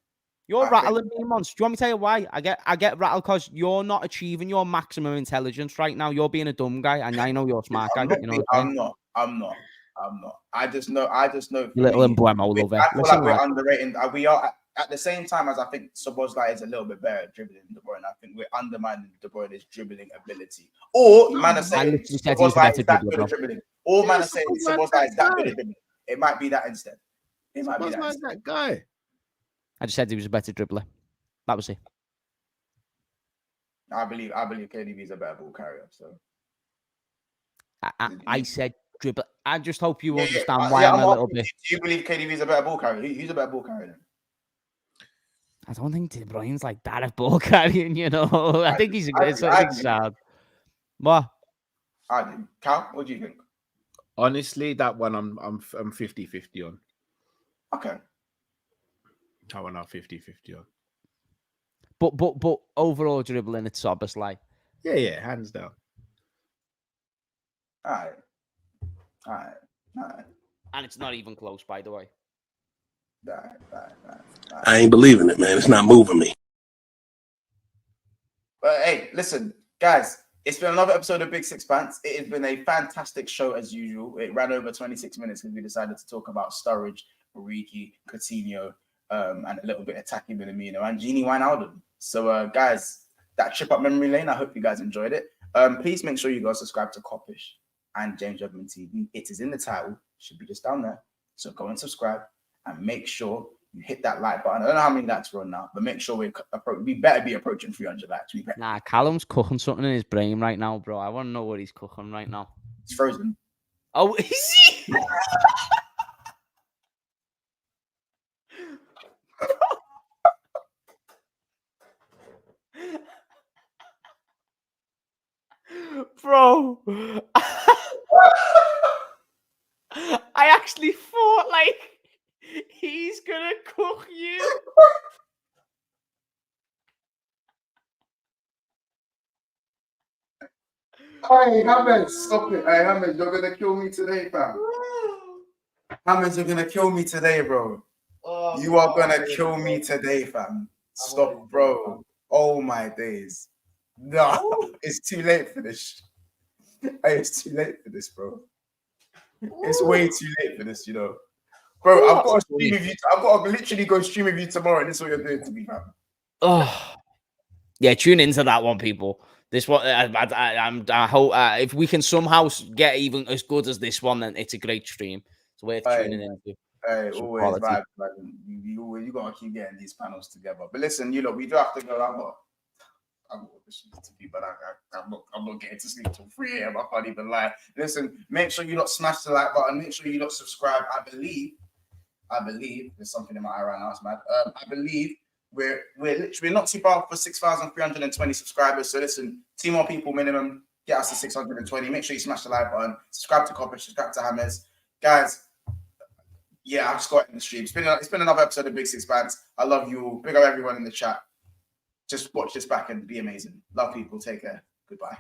You're rattling me, Mons. Do you want me to tell you why? I get rattled because you're not achieving your maximum intelligence right now. You're being a dumb guy, and I know you're a smart guy. I'm not. I just know. Little Embuemo lover. I feel like we're underrating. We are at the same time as I think Szoboszlai is a little bit better at dribbling than De Bruyne. I think we're undermining De Bruyne's dribbling ability. Or man are saying Szoboszlai is that good at dribbling. Or man are saying Szoboszlai is that good at dribbling. It might be that instead. It might be that guy. I just said he was a better dribbler. That was it. I believe KDB is a better ball carrier. So I said dribble. I just hope you understand why I'm a little bit. Do you believe KDB is a better ball carrier? Who's a better ball carrier then? I don't think De Bruyne's like that at ball carrying, I think he's a good sad. What? Cal, what do you think? Honestly, that one I'm 50-50 on. Okay. That one I'm 50-50 on. But overall dribbling, it's Szoboszlai. Yeah, hands down. All right. And it's not even close, by the way. All right. I ain't believing it, man. It's not moving me. But hey, listen, guys. It's been another episode of Big Sixpence. It has been a fantastic show as usual. It ran over 26 minutes because we decided to talk about Sturridge, Origi, Coutinho, and a little bit of Taki Minamino and Gini Wijnaldum. So, guys, that trip up memory lane, I hope you guys enjoyed it. Please make sure you guys subscribe to Coppish and James Judgment TV. It is in the title. should be just down there. So go and subscribe and make sure you hit that like button. I don't know how many likes we're on now, but make sure we better be approaching 300 likes. Nah, Callum's cooking something in his brain right now, bro. I want to know what he's cooking right now. It's frozen. Oh, is he? Bro, I actually thought like he's gonna cook you. Hey, Hammond, stop it. Hey, Hammond, you're gonna kill me today, fam. Hammond, you're gonna kill me today, bro. You are gonna kill me today, fam. Stop, bro. Oh my days. No, it's too late for this. Hey, it's too late for this, bro. It's way too late for this, you know. Bro, I've got to stream with you. I've got to literally go stream with you tomorrow, and this is what you're doing to me, fam. Oh, yeah. Tune into that one, people. This one, I hope if we can somehow get even as good as this one, then it's a great stream. It's worth tuning into. Hey, always vibe, man. You gotta keep getting these panels together. But listen, you know, we do have to go. I've got auditions to do, but I'm not getting to sleep till 3 a.m. I can't even lie. Listen, make sure you not smash the like button. Make sure you not subscribe. I believe there's something in my eye right now, it's mad. I believe we're literally not too far for 6,320 subscribers. So listen, 2 more people minimum, get us to 620. Make sure you smash the like button. Subscribe to Copper, subscribe to Hammers, guys. Yeah, I just got in the stream. It's been another episode of Big Six Bands. I love you all. Big up everyone in the chat. Just watch this back and be amazing. Love people. Take care. Goodbye.